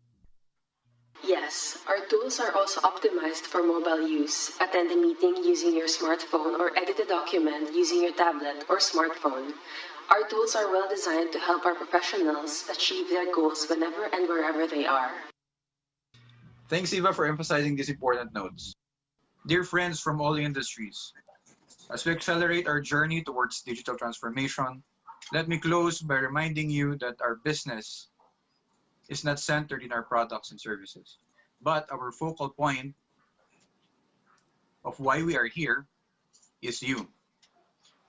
Yes, our tools are also optimized for mobile use. Attend a meeting using your smartphone or edit a document using your tablet or smartphone. Our tools are well designed to help our professionals achieve their goals whenever and wherever they are. Thanks, Eva, for emphasizing these important notes. Dear friends from all industries, as we accelerate our journey towards digital transformation, let me close by reminding you that our business is not centered in our products and services, but our focal point of why we are here is you.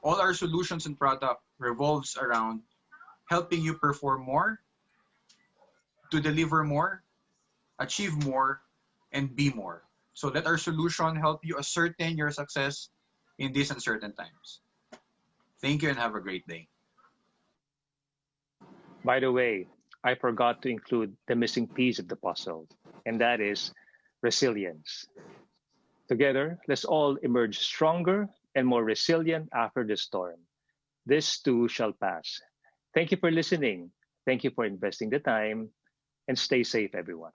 All our solutions and product revolves around helping you perform more, to deliver more, achieve more, and be more. So let our solution help you ascertain your success in these uncertain times. Thank you and have a great day. By the way, I forgot to include the missing piece of the puzzle, and that is resilience. Together, let's all emerge stronger and more resilient after the storm. This too shall pass. Thank you for listening. Thank you for investing the time, and stay safe, everyone.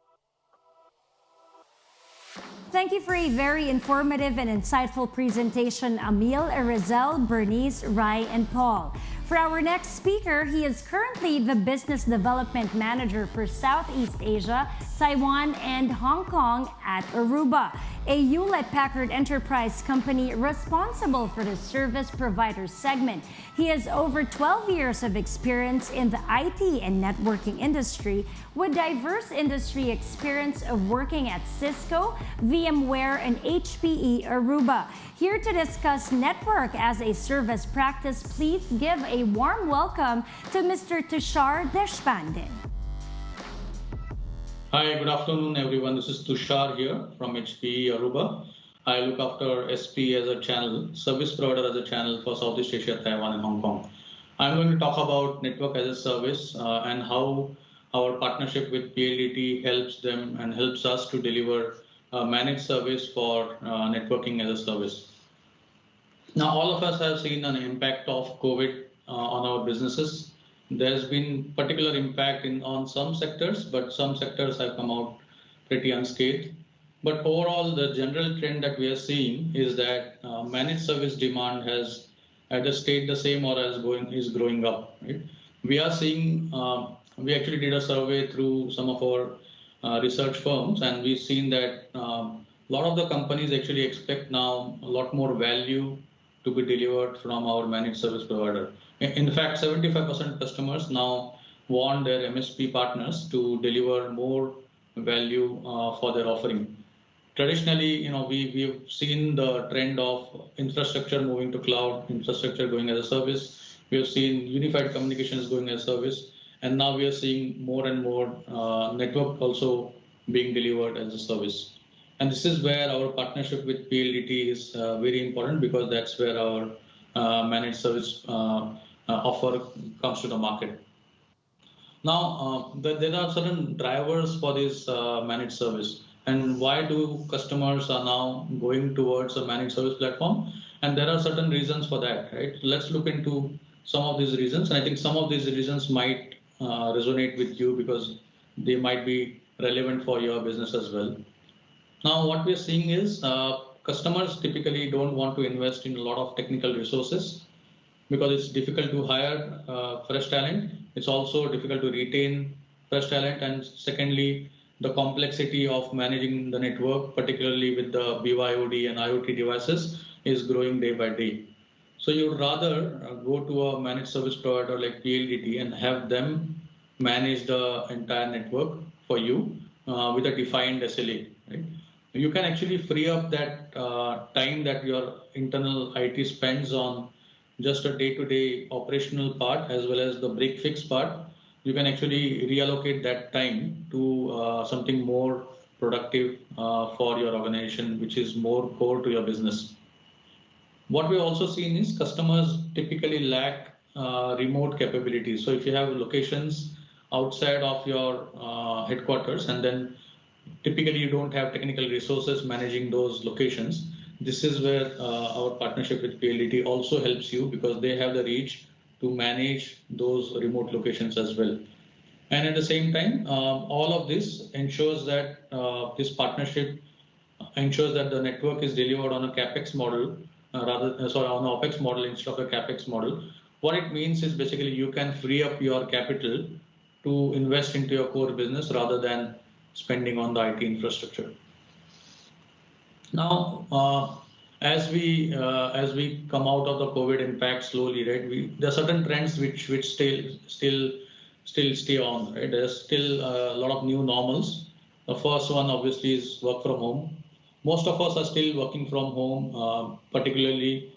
Thank you for a very informative and insightful presentation, Emil, Erizel, Bernice, Rai, and Paul. For our next speaker, he is currently the Business Development Manager for Southeast Asia, Taiwan, and Hong Kong at Aruba, a Hewlett-Packard Enterprise company responsible for the service provider segment. He has over 12 years of experience in the IT and networking industry with diverse industry experience of working at Cisco, VMware, and HPE Aruba. Here to discuss network as a service practice, please give a warm welcome to Mr. Tushar Deshpande. Hi, good afternoon, everyone. This is Tushar here from HPE Aruba. I look after SP as a channel, service provider as a channel for Southeast Asia, Taiwan, and Hong Kong. I'm going to talk about network as a service and how our partnership with PLDT helps them and helps us to deliver managed service for networking as a service. Now, all of us have seen an impact of COVID on our businesses. There's been particular impact on some sectors, but some sectors have come out pretty unscathed. But overall, the general trend that we are seeing is that managed service demand has either stayed the same or is growing up. Right? We are seeing, we actually did a survey through some of our research firms, and we've seen that a lot of the companies actually expect now a lot more value to be delivered from our managed service provider. In fact, 75% customers now want their MSP partners to deliver more value for their offering. Traditionally, we've seen the trend of infrastructure moving to cloud, infrastructure going as a service. We have seen unified communications going as a service, and now we are seeing more and more network also being delivered as a service. And this is where our partnership with PLDT is very important, because that's where our managed service offer comes to the market. Now, there are certain drivers for this managed service. And why do customers are now going towards a managed service platform? And there are certain reasons for that, right? Let's look into some of these reasons. And I think some of these reasons might resonate with you because they might be relevant for your business as well. Now, what we're seeing is customers typically don't want to invest in a lot of technical resources because it's difficult to hire fresh talent. It's also difficult to retain fresh talent. And secondly, the complexity of managing the network, particularly with the BYOD and IoT devices, is growing day by day. So you'd rather go to a managed service provider like PLDT and have them manage the entire network for you with a defined SLA. Right? You can actually free up that time that your internal IT spends on just a day-to-day operational part as well as the break fix part. You can actually reallocate that time to something more productive for your organization, which is more core to your business. What we've also seen is customers typically lack remote capabilities. So if you have locations outside of your headquarters, and then typically you don't have technical resources managing those locations, this is where our partnership with PLDT also helps you, because they have the reach to manage those remote locations as well. And at the same time, all of this ensures that this partnership ensures that the network is delivered on a CapEx model, on an OpEx model instead of a CapEx model. What it means is basically you can free up your capital to invest into your core business rather than spending on the IT infrastructure. Now, as we come out of the COVID impact slowly, right? There are certain trends which still stay on, right? There's still a lot of new normals. The first one obviously is work from home. Most of us are still working from home, particularly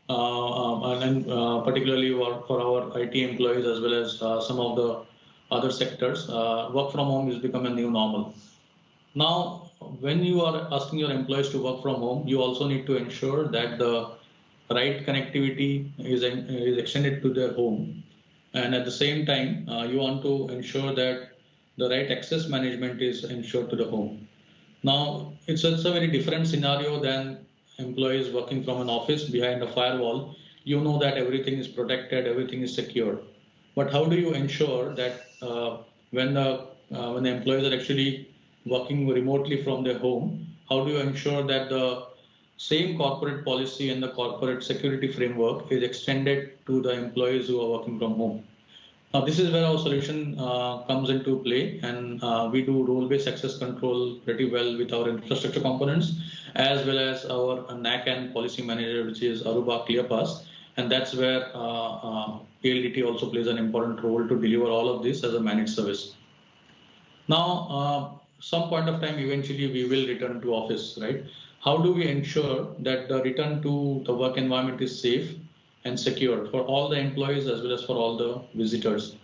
particularly for our IT employees as well as some of the other sectors. Work from home has become a new normal. Now, when you are asking your employees to work from home, you also need to ensure that the right connectivity is extended to their home. And at the same time, you want to ensure that the right access management is ensured to the home. Now, it's a very different scenario than employees working from an office behind a firewall. You know that everything is protected, everything is secure. but how do you ensure that when the employees are actually working remotely from their home, how do you ensure that the same corporate policy and the corporate security framework is extended to the employees who are working from home? Now, this is where our solution comes into play, and we do role-based access control pretty well with our infrastructure components, as well as our NAC and policy manager, which is Aruba ClearPass. And that's where PLDT also plays an important role to deliver all of this as a managed service. Now, some point of time, eventually we will return to office, right? How do we ensure that the return to the work environment is safe and secure for all the employees as well as for all the visitors?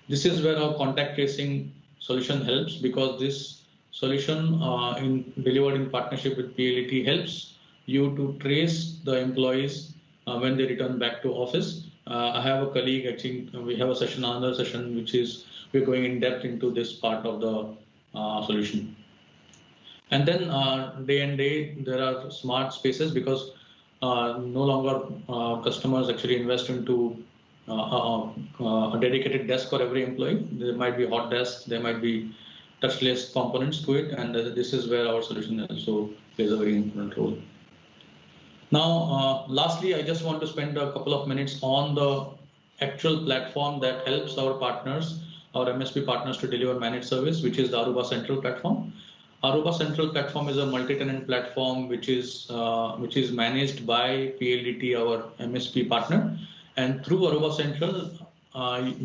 This is where our contact tracing solution helps, because this solution delivered in partnership with PLDT helps you to trace the employees when they return back to office. I have a colleague, I think we have a session, another session, which is we're going in depth into this part of the solution. And then day and day, there are smart spaces, because no longer customers actually invest into a dedicated desk for every employee. There might be hot desks, there might be touchless components to it, and this is where our solution also plays a very important role. Now, lastly, I just want to spend a couple of minutes on the actual platform that helps our partners, our MSP partners, to deliver managed service, which is the Aruba Central platform. Aruba Central platform is a multi-tenant platform which is managed by PLDT, our MSP partner. And through Aruba Central,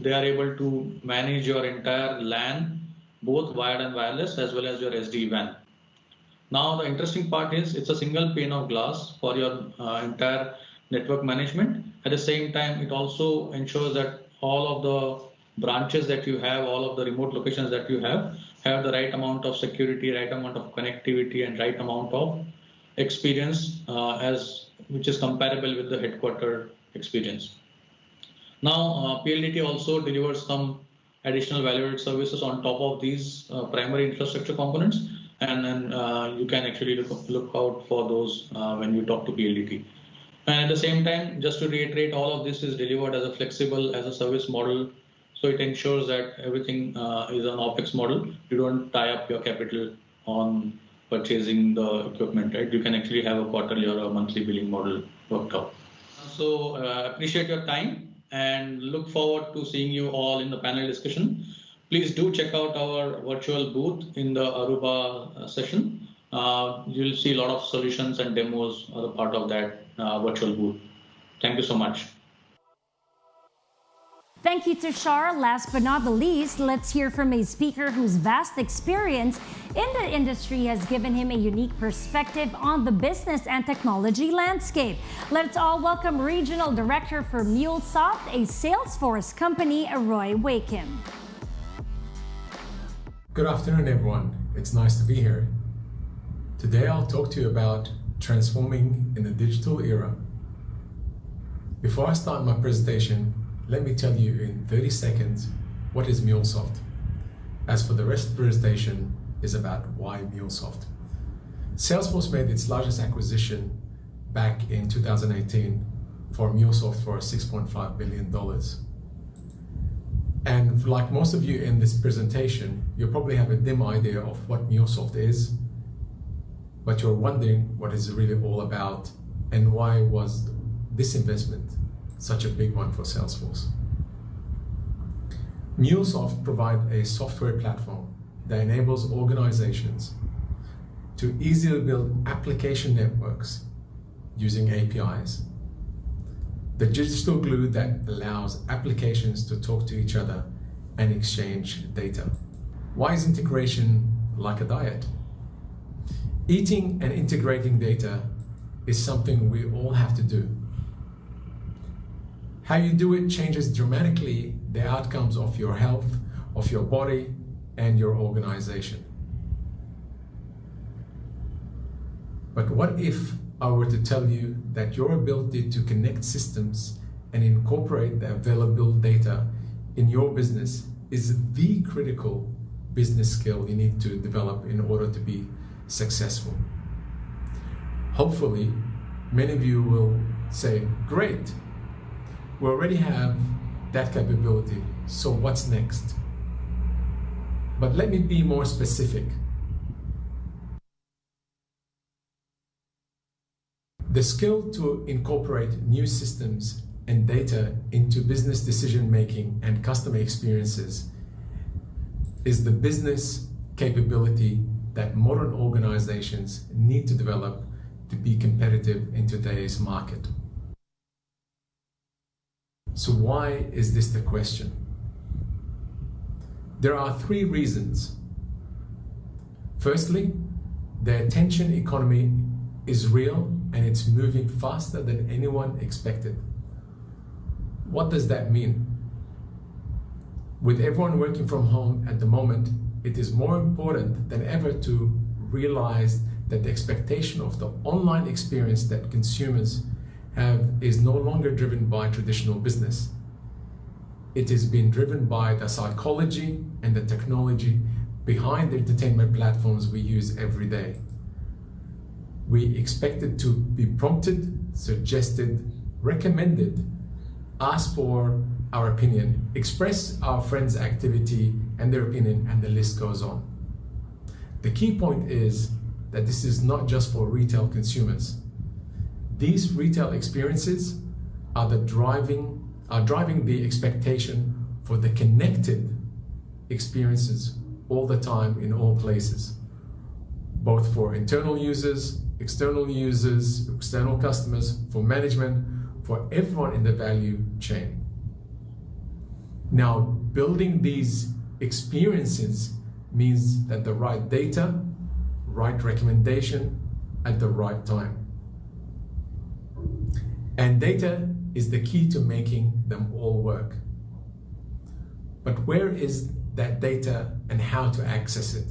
they are able to manage your entire LAN, both wired and wireless, as well as your SD-WAN. Now, the interesting part is it's a single pane of glass for your entire network management. At the same time, it also ensures that all of the branches that you have, all of the remote locations that you have the right amount of security, right amount of connectivity, and right amount of experience which is comparable with the headquarter experience. Now, PLDT also delivers some additional value-added services on top of these primary infrastructure components, and then you can actually look out for those when you talk to PLDT. And at the same time, just to reiterate, all of this is delivered as a flexible, as a service model. So it ensures that everything is an OPEX model. You don't tie up your capital on purchasing the equipment, right? You can actually have a quarterly or a monthly billing model worked out. So appreciate your time and look forward to seeing you all in the panel discussion. Please do check out our virtual booth in the Aruba session. You'll see a lot of solutions and demos as a part of that virtual booth. Thank you so much. Thank you, Tushar. Last but not the least, let's hear from a speaker whose vast experience in the industry has given him a unique perspective on the business and technology landscape. Let's all welcome Regional Director for MuleSoft, a Salesforce company, Roy Wakim. Good afternoon, everyone. It's nice to be here. Today, I'll talk to you about transforming in the digital era. Before I start my presentation, let me tell you in 30 seconds what is MuleSoft. As for the rest of the presentation is about why MuleSoft. Salesforce made its largest acquisition back in 2018 for MuleSoft for $6.5 billion. And like most of you in this presentation, you probably have a dim idea of what MuleSoft is, but you're wondering what it's really all about and why was this investment such a big one for Salesforce. MuleSoft provides a software platform that enables organizations to easily build application networks using APIs. The digital glue that allows applications to talk to each other and exchange data. Why is integration like a diet? Eating and integrating data is something we all have to do. How you do it changes dramatically the outcomes of your health, of your body, and your organization. But what if I were to tell you that your ability to connect systems and incorporate the available data in your business is the critical business skill you need to develop in order to be successful? Hopefully, many of you will say, great, we already have that capability, So what's next? But let me be more specific. The skill to incorporate new systems and data into business decision-making and customer experiences is the business capability that modern organizations need to develop to be competitive in today's market. So why is this the question? There are three reasons. Firstly, the attention economy is real and it's moving faster than anyone expected. What does that mean? With everyone working from home at the moment, it is more important than ever to realize that the expectation of the online experience that consumers have is no longer driven by traditional business. It is being driven by the psychology and the technology behind the entertainment platforms we use every day. We expect it to be prompted, suggested, recommended, ask for our opinion, express our friends' activity and their opinion, and the list goes on. The key point is that this is not just for retail consumers. These retail experiences are driving the expectation for the connected experiences all the time in all places, both for internal users, external customers, for management, for everyone in the value chain. Now, building these experiences means that the right data, right recommendation at the right time. And data is the key to making them all work. But where is that data and how to access it?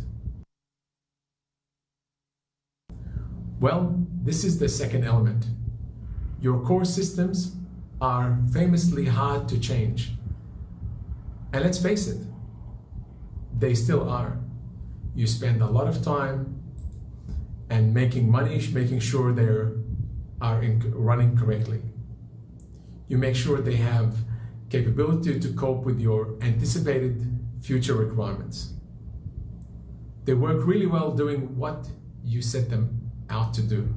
Well, this is the second element. Your core systems are famously hard to change. And let's face it, they still are. You spend a lot of time and making money, making sure they are running correctly. You make sure they have capability to cope with your anticipated future requirements. They work really well doing what you set them out to do.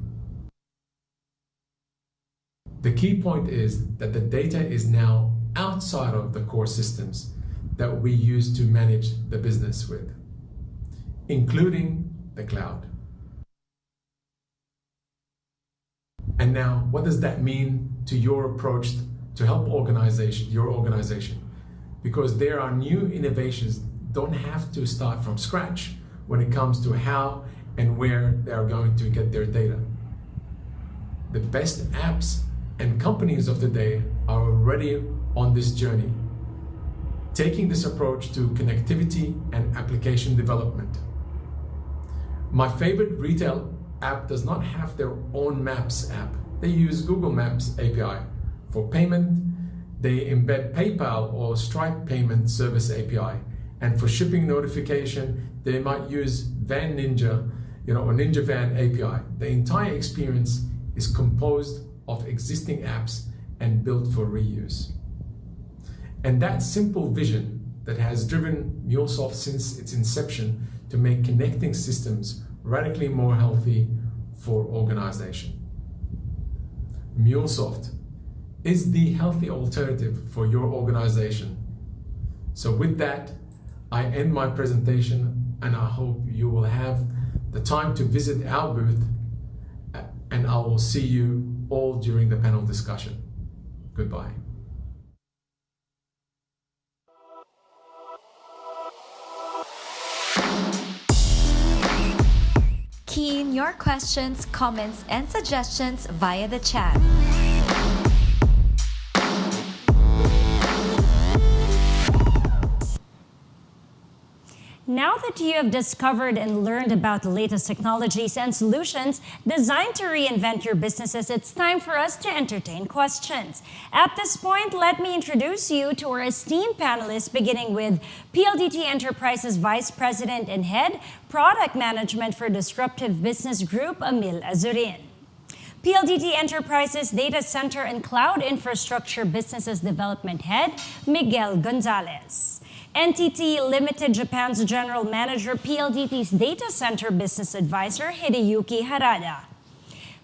The key point is that the data is now outside of the core systems that we use to manage the business with, including the cloud. And now, what does that mean to your approach to help your organization? Because there are new innovations, don't have to start from scratch when it comes to how and where they are going to get their data. The best apps and companies of the day are already on this journey, taking this approach to connectivity and application development. My favorite retail app does not have their own Maps app. They use Google Maps API. For payment, they embed PayPal or Stripe payment service API. And for shipping notification, they might use Van Ninja, or Ninja Van API. The entire experience is composed of existing apps and built for reuse. And that simple vision that has driven MuleSoft since its inception to make connecting systems radically more healthy for organization. MuleSoft is the healthy alternative for your organization. So with that, I end my presentation, and I hope you will have the time to visit our booth, and I will see you all during the panel discussion. Goodbye. Key in your questions, comments, and suggestions via the chat. Now that you have discovered and learned about the latest technologies and solutions designed to reinvent your businesses, it's time for us to entertain questions. At this point, let me introduce you to our esteemed panelists, beginning with PLDT Enterprises Vice President and Head, Product Management for Disruptive Business Group, Amil Azurin. PLDT Enterprises Data Center and Cloud Infrastructure Businesses Development Head, Miguel Gonzalez. NTT Limited Japan's General Manager, PLDT's Data Center Business Advisor, Hideyuki Harada.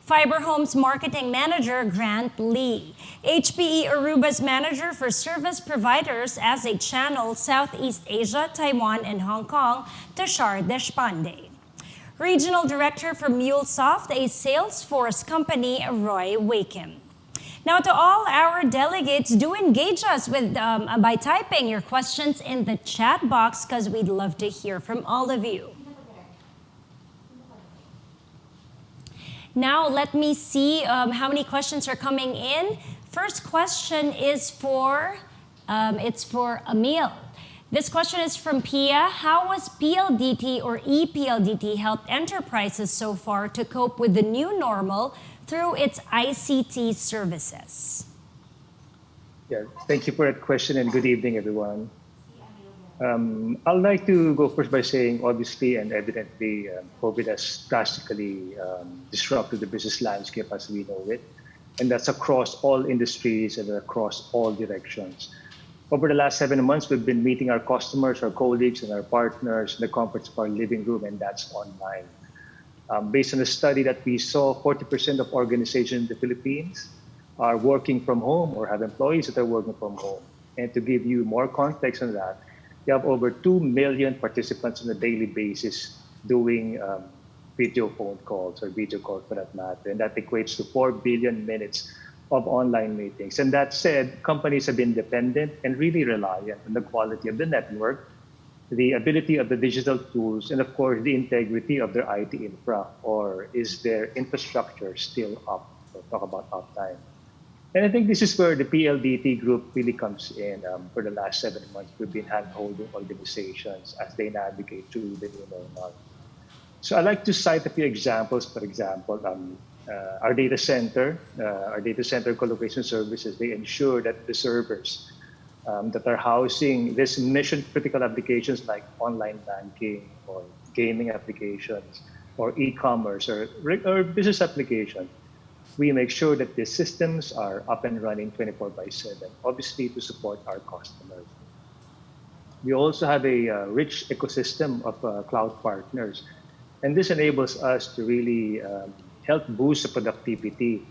Fiber Home's Marketing Manager, Grant Lee. HPE Aruba's Manager for Service Providers as a Channel, Southeast Asia, Taiwan, and Hong Kong, Tushar Deshpande. Regional Director for MuleSoft, a Salesforce company, Roy Wakem. Now, to all our delegates, do engage us by typing your questions in the chat box because we'd love to hear from all of you. Now, let me see how many questions are coming in. First question is it's for Emil. This question is from Pia. How has PLDT or ePLDT helped enterprises so far to cope with the new normal through its ICT services? Yeah, thank you for that question and good evening, everyone. I'd like to go first by saying, obviously and evidently, COVID has drastically disrupted the business landscape as we know it, and that's across all industries and across all directions. Over the last 7 months, we've been meeting our customers, our colleagues, and our partners in the comforts of our living room, and that's online. Based on a study that we saw, 40% of organizations in the Philippines are working from home or have employees that are working from home. And to give you more context on that, you have over 2 million participants on a daily basis doing video phone calls or video calls for that matter. And that equates to 4 billion minutes of online meetings. And that said, companies have been dependent and really reliant on the quality of the network, the ability of the digital tools, and of course, the integrity of their IT infra, or is their infrastructure still up? We'll talk about uptime. And I think this is where the PLDT group really comes in. For the last 7 months, we've been hand-holding organizations as they navigate through the new normal. So I'd like to cite a few examples. For example, our data center colocation services, they ensure that the servers that are housing this mission-critical applications like online banking or gaming applications or e-commerce or business applications, we make sure that the systems are up and running 24/7, obviously to support our customers. We also have a rich ecosystem of cloud partners, and this enables us to really help boost the productivity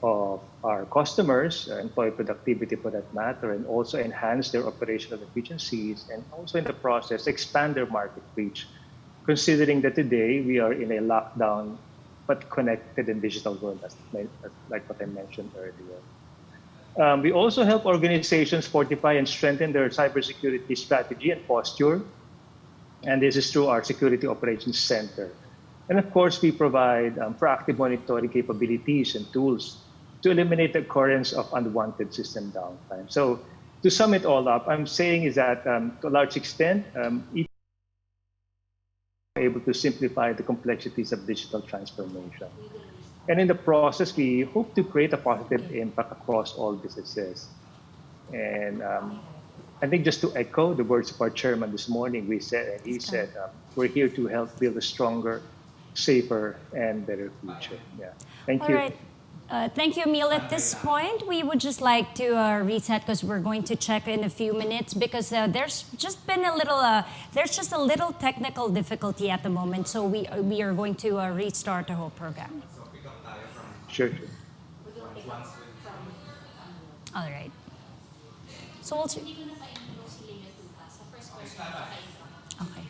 of our customers, employee productivity for that matter, and also enhance their operational efficiencies, and also in the process expand their market reach, considering that today we are in a lockdown but connected and digital world, like what I mentioned earlier. We also help organizations fortify and strengthen their cybersecurity strategy and posture, and this is through our Security Operations Center. And of course, we provide proactive monitoring capabilities and tools to eliminate the occurrence of unwanted system downtime. So to sum it all up, I'm saying is that to a large extent, able to simplify the complexities of digital transformation. And in the process, we hope to create a positive impact across all businesses. And I think just to echo the words of our chairman this morning, he said, we're here to help build a stronger, safer, and better future. Yeah. Thank you. All right. Thank you, Emil. At this point, we would just like to reset because we're going to check in a few minutes because there's just been a little technical difficulty at the moment. So we are going to restart the whole program. Sure. All right. So we'll see. Okay.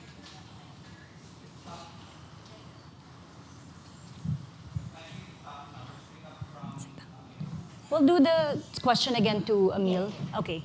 We'll do the question again to Emil. Okay.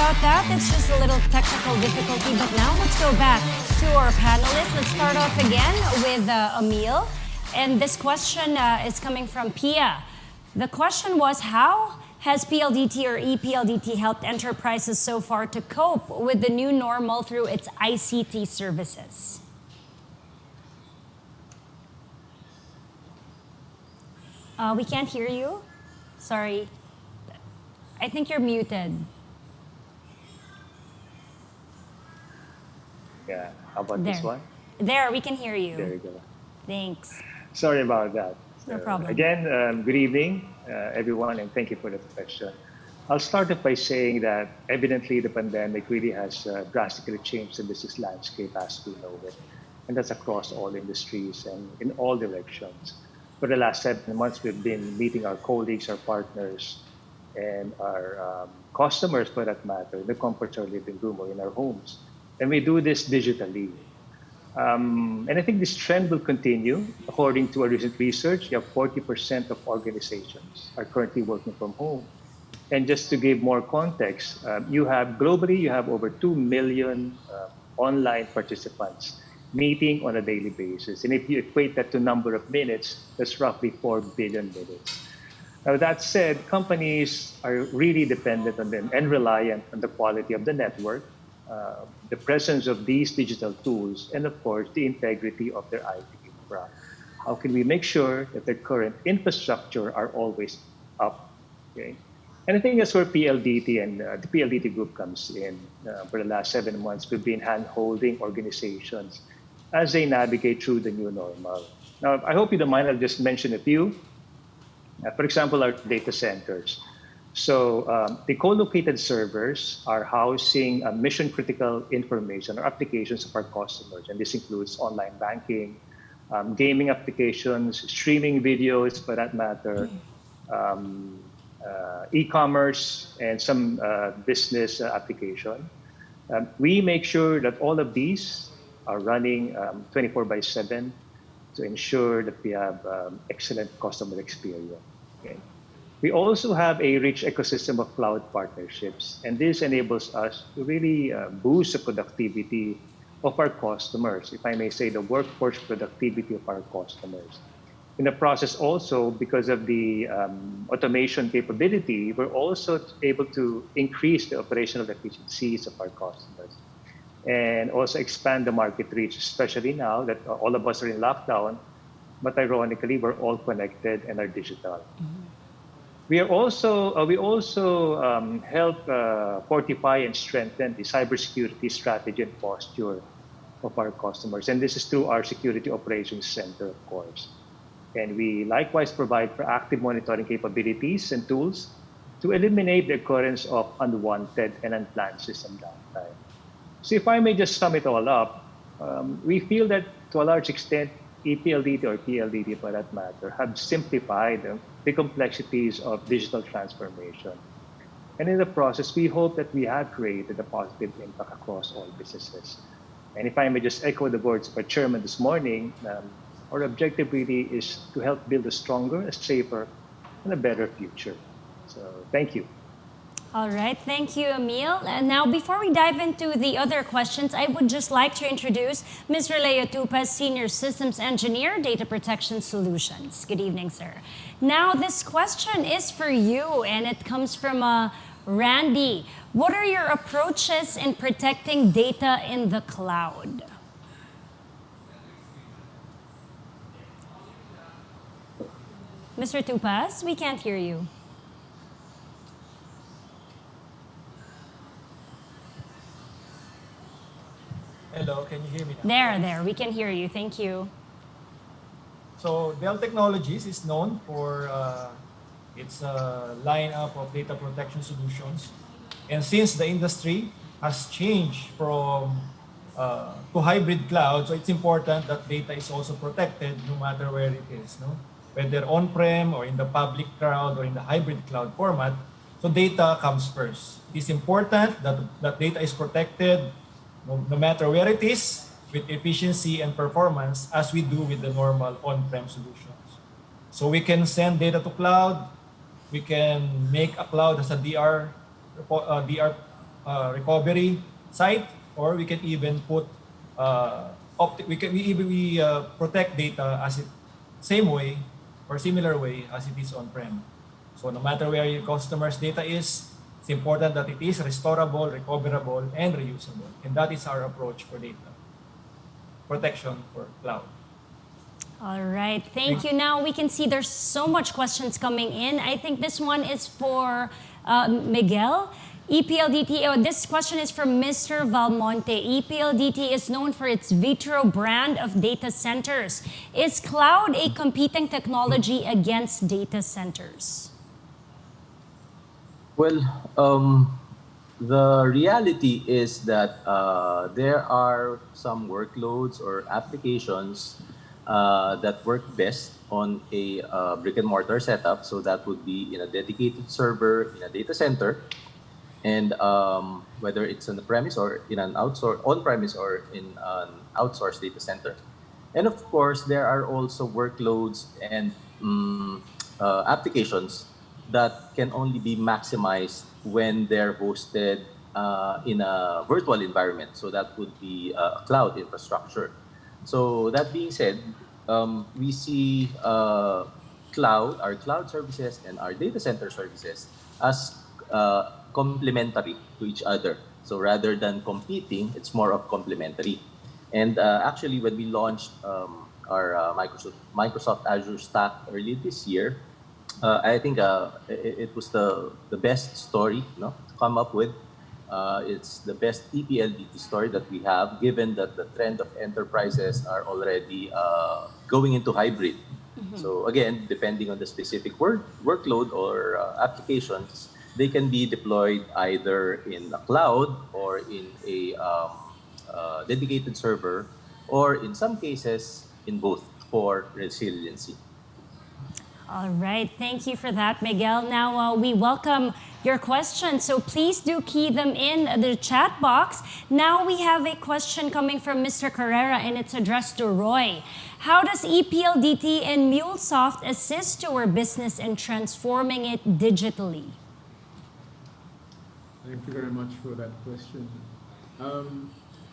about that. It's just a little technical difficulty. But now let's go back to our panelists. Let's start off again with Emil. And this question is coming from Pia. The question was, how has PLDT or ePLDT helped enterprises so far to cope with the new normal through its ICT services? We can't hear you. Sorry. I think you're muted. Yeah, how about this one? There, we can hear you. There you go. Thanks. Sorry about that. No problem. Again, good evening, everyone, and thank you for the question. I'll start off by saying that evidently the pandemic really has drastically changed the business landscape as we know it. And that's across all industries and in all directions. For the last 7 months, we've been meeting our colleagues, our partners, and our customers, for that matter, in the comforts of our living room or in our homes. And we do this digitally. And I think this trend will continue. According to a recent research, you have 40% of organizations are currently working from home. And just to give more context, globally, you have over 2 million online participants meeting on a daily basis. And if you equate that to number of minutes, that's roughly 4 billion minutes. Now, that said, companies are really dependent on them and reliant on the quality of the network, the presence of these digital tools, and of course, the integrity of their IT infra. How can we make sure that their current infrastructure are always up? Okay? And I think that's where PLDT and the PLDT group comes in. For the last 7 months, we've been hand-holding organizations as they navigate through the new normal. Now, I hope you don't mind, I'll just mention a few. For example, our data centers. So the co-located servers are housing mission-critical information or applications of our customers. And this includes online banking, gaming applications, streaming videos for that matter, e-commerce, and some business application. We make sure that all of these are running 24/7 to ensure that we have excellent customer experience. Okay? We also have a rich ecosystem of cloud partnerships, and this enables us to really boost the productivity of our customers, if I may say, the workforce productivity of our customers. In the process also, because of the automation capability, we're also able to increase the operational efficiencies of our customers and also expand the market reach, especially now that all of us are in lockdown, but ironically, we're all connected and are digital. We also help fortify and strengthen the cybersecurity strategy and posture of our customers. And this is through our Security Operations Center, of course. And we likewise provide proactive monitoring capabilities and tools to eliminate the occurrence of unwanted and unplanned system downtime. So if I may just sum it all up, we feel that to a large extent, ePLDT or PLDT for that matter, have simplified the complexities of digital transformation. And in the process, we hope that we have created a positive impact across all businesses. And if I may just echo the words of our chairman this morning, our objective really is to help build a stronger, a safer, and a better future. So thank you. All right, thank you, Emil. And now, before we dive into the other questions, I would just like to introduce Mr. Leo Tupas, Senior Systems Engineer, Data Protection Solutions. Good evening, sir. Now, this question is for you, and it comes from Randy. What are your approaches in protecting data in the cloud? Mr. Tupas, we can't hear you. Hello, can you hear me now? There, we can hear you. Thank you. So Dell Technologies is known for its lineup of data protection solutions. And since the industry has changed from to hybrid cloud, so it's important that data is also protected no matter where it is, no? Whether on-prem or in the public cloud or in the hybrid cloud format. So data comes first. It is important that data is protected no matter where it is, with efficiency and performance, as we do with the normal on-prem solutions. So we can send data to cloud. We can make a cloud as a DR recovery site, or we can even put we protect data as it same way or similar way as it is on-prem. So no matter where your customer's data is, it's important that it is restorable, recoverable, and reusable. And that is our approach for data protection for cloud. All right, thank you. Now we can see there's so much questions coming in. I think this one is for Miguel. EPLDT, this question is from Mr. Valmonte. EPLDT is known for its Vitro brand of data centers. Is cloud a competing technology against data centers? Well, the reality is that there are some workloads or applications that work best on a brick and mortar setup. So that would be in a dedicated server in a data center. And whether it's on the premise or in an on-premise or in an outsourced data center. And of course, there are also workloads and applications that can only be maximized when they're hosted in a virtual environment. So that would be a cloud infrastructure. So that being said, we see our cloud services and our data center services as complementary to each other. So rather than competing, it's more of complementary. And actually, when we launched our Microsoft Azure Stack early this year, I think it was the best story to come up with. It's the best EPLDT story that we have, given that the trend of enterprises are already going into hybrid. So again, depending on the specific workload or applications, they can be deployed either in the cloud or in a dedicated server, or in some cases, in both for resiliency. All right, thank you for that, Miguel. Now we welcome your questions, so please do key them in the chat box. Now we have a question coming from Mr. Carrera, and it's addressed to Roy. How does EPLDT and MuleSoft assist our business in transforming it digitally? Thank you very much for that question.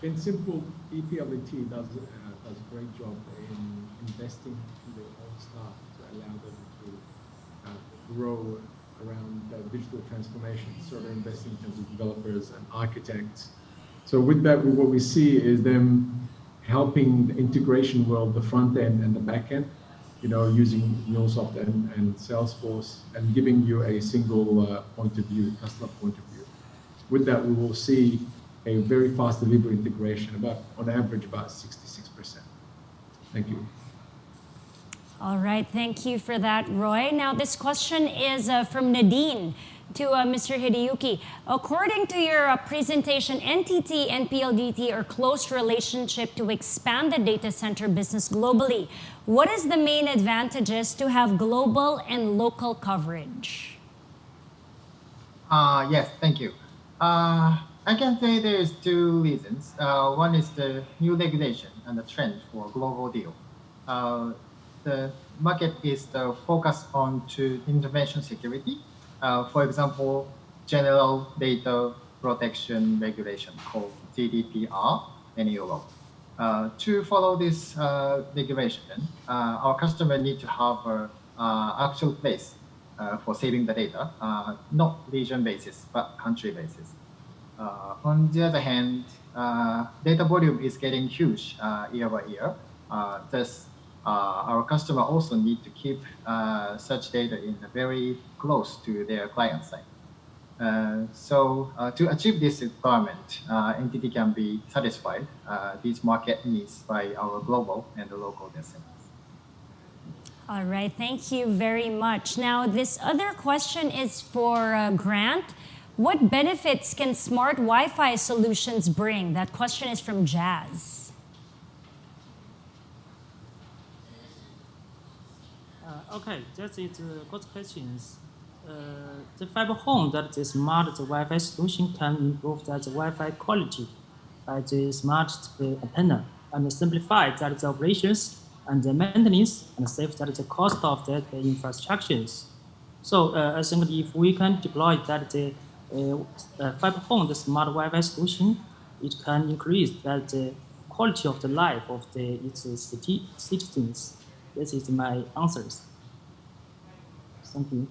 In simple, EPLDT does a great job in investing in their own staff to allow them to grow around digital transformation. So they're investing in terms of developers and architects. So with that, what we see is them helping the integration world, the front end and the back end, using MuleSoft and Salesforce, and giving you a single point of view, customer point of view. With that, we will see a very fast delivery integration, on average, about 66%. Thank you. All right, thank you for that, Roy. Now, this question is from Nadine to Mr. Hideyuki. According to your presentation, NTT and PLDT are close relationship to expand the data center business globally. What is the main advantages to have global and local coverage? Yes, thank you. I can say there's two reasons. One is the new regulation and the trend for global deal. The market is the focus on to information security. For example, General Data Protection Regulation called GDPR in Europe. To follow this regulation, our customer need to have an actual place for saving the data, not region basis, but country basis. On the other hand, data volume is getting huge year by year. Thus, our customer also need to keep such data in very close to their client side. So to achieve this requirement, entity can be satisfied these market needs by our global and the local data centers. All right, thank you very much. Now, this other question is for Grant. What benefits can smart Wi-Fi solutions bring? That question is from Jazz. Okay, that is a good question. The fiber home that is smart Wi-Fi solution can improve that Wi-Fi quality by the smart antenna and simplify that the operations and the maintenance and save that the cost of the infrastructures. So I think if we can deploy that the fiber home, the smart Wi-Fi solution, it can increase the quality of the life of its citizens. This is my answers. Thank you.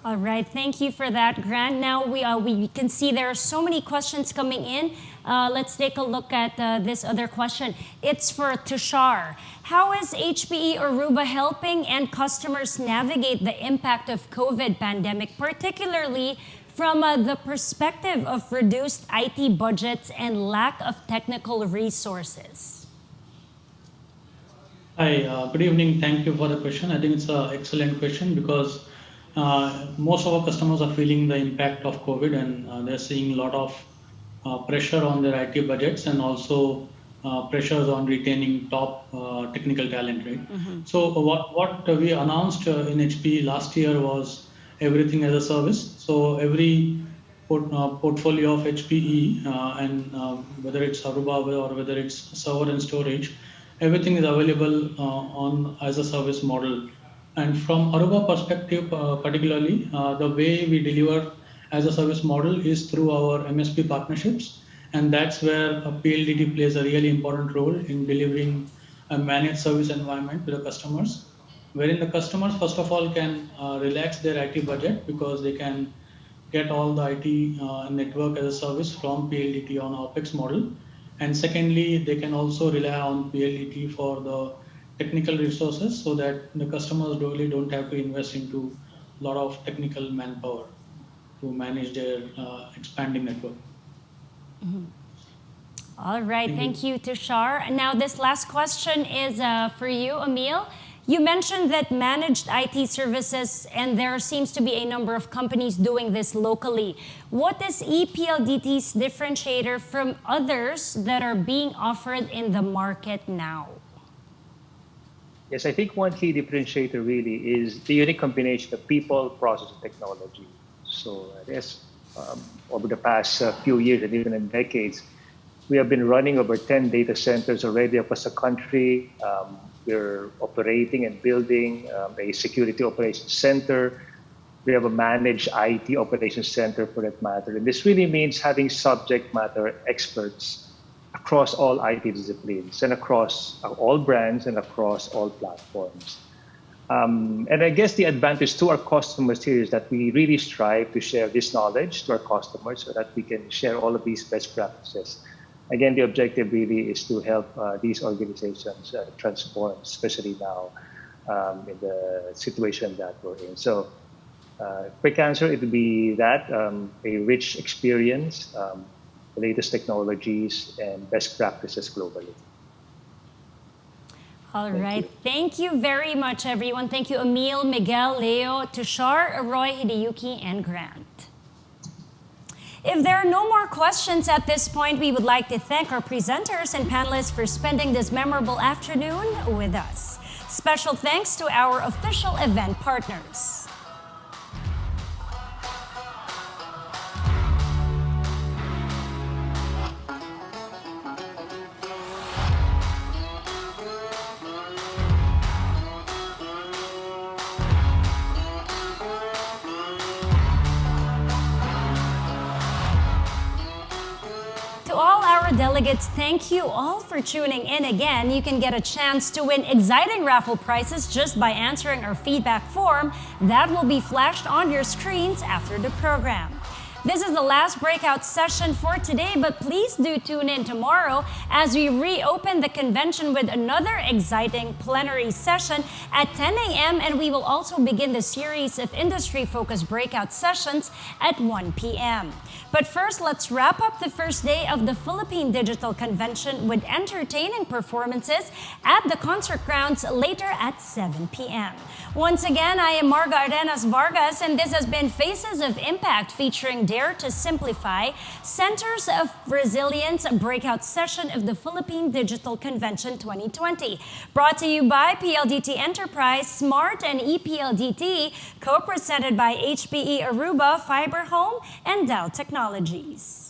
All right, thank you for that, Grant. Now we can see there are so many questions coming in. Let's take a look at this other question. It's for Tushar. How is HPE Aruba helping end customers navigate the impact of COVID pandemic, particularly from the perspective of reduced IT budgets and lack of technical resources? Hi, good evening. Thank you for the question. I think it's an excellent question because most of our customers are feeling the impact of COVID, and they're seeing a lot of pressure on their IT budgets and also pressures on retaining top technical talent, right? So what we announced in HPE last year was everything as a service. So every portfolio of HPE and whether it's Aruba or whether it's server and storage, everything is available on as a service model. And from Aruba perspective, particularly, the way we deliver as a service model is through our MSP partnerships. And that's where PLDT plays a really important role in delivering a managed service environment to the customers, wherein the customers, first of all, can relax their IT budget because they can get all the IT network as a service from PLDT on OpEx model. And secondly, they can also rely on PLDT for the technical resources so that the customers really don't have to invest into a lot of technical manpower to manage their expanding network. All right, thank you, Tushar. Now, this last question is for you, Emil. You mentioned that managed IT services, and there seems to be a number of companies doing this locally. What is ePLDT's differentiator from others that are being offered in the market now? Yes, I think one key differentiator really is the unique combination of people, process, and technology. So I guess over the past few years and even in decades, we have been running over 10 data centers already across the country. We're operating and building a security operations center. We have a managed IT operations center for that matter. And this really means having subject matter experts across all IT disciplines and across all brands and across all platforms. And I guess the advantage to our customers here is that we really strive to share this knowledge to our customers so that we can share all of these best practices. Again, the objective really is to help these organizations transform, especially now in the situation that we're in. So quick answer, it would be that, a rich experience, the latest technologies, and best practices globally. All right. Thank you very much, everyone. Thank you, Emil, Miguel, Leo, Tushar, Roy, Hideyuki, and Grant. If there are no more questions at this point, we would like to thank our presenters and panelists for spending this memorable afternoon with us. Special thanks to our official event partners. Delegates, thank you all for tuning in again. You can get a chance to win exciting raffle prizes just by answering our feedback form that will be flashed on your screens after the program. This is the last breakout session for today, but please do tune in tomorrow as we reopen the convention with another exciting plenary session at 10 a.m. and we will also begin the series of industry-focused breakout sessions at 1 p.m. But first, let's wrap up the first day of the Philippine Digital Convention with entertaining performances at the concert grounds later at 7 p.m. Once again, I am Marga Arenas Vargas, and this has been Faces of Impact featuring Dare to Simplify, Centers of Resilience breakout session of the Philippine Digital Convention 2020. Brought to you by PLDT Enterprise, Smart, and ePLDT, co-presented by HPE Aruba, Fiber Home, and Dell Technologies.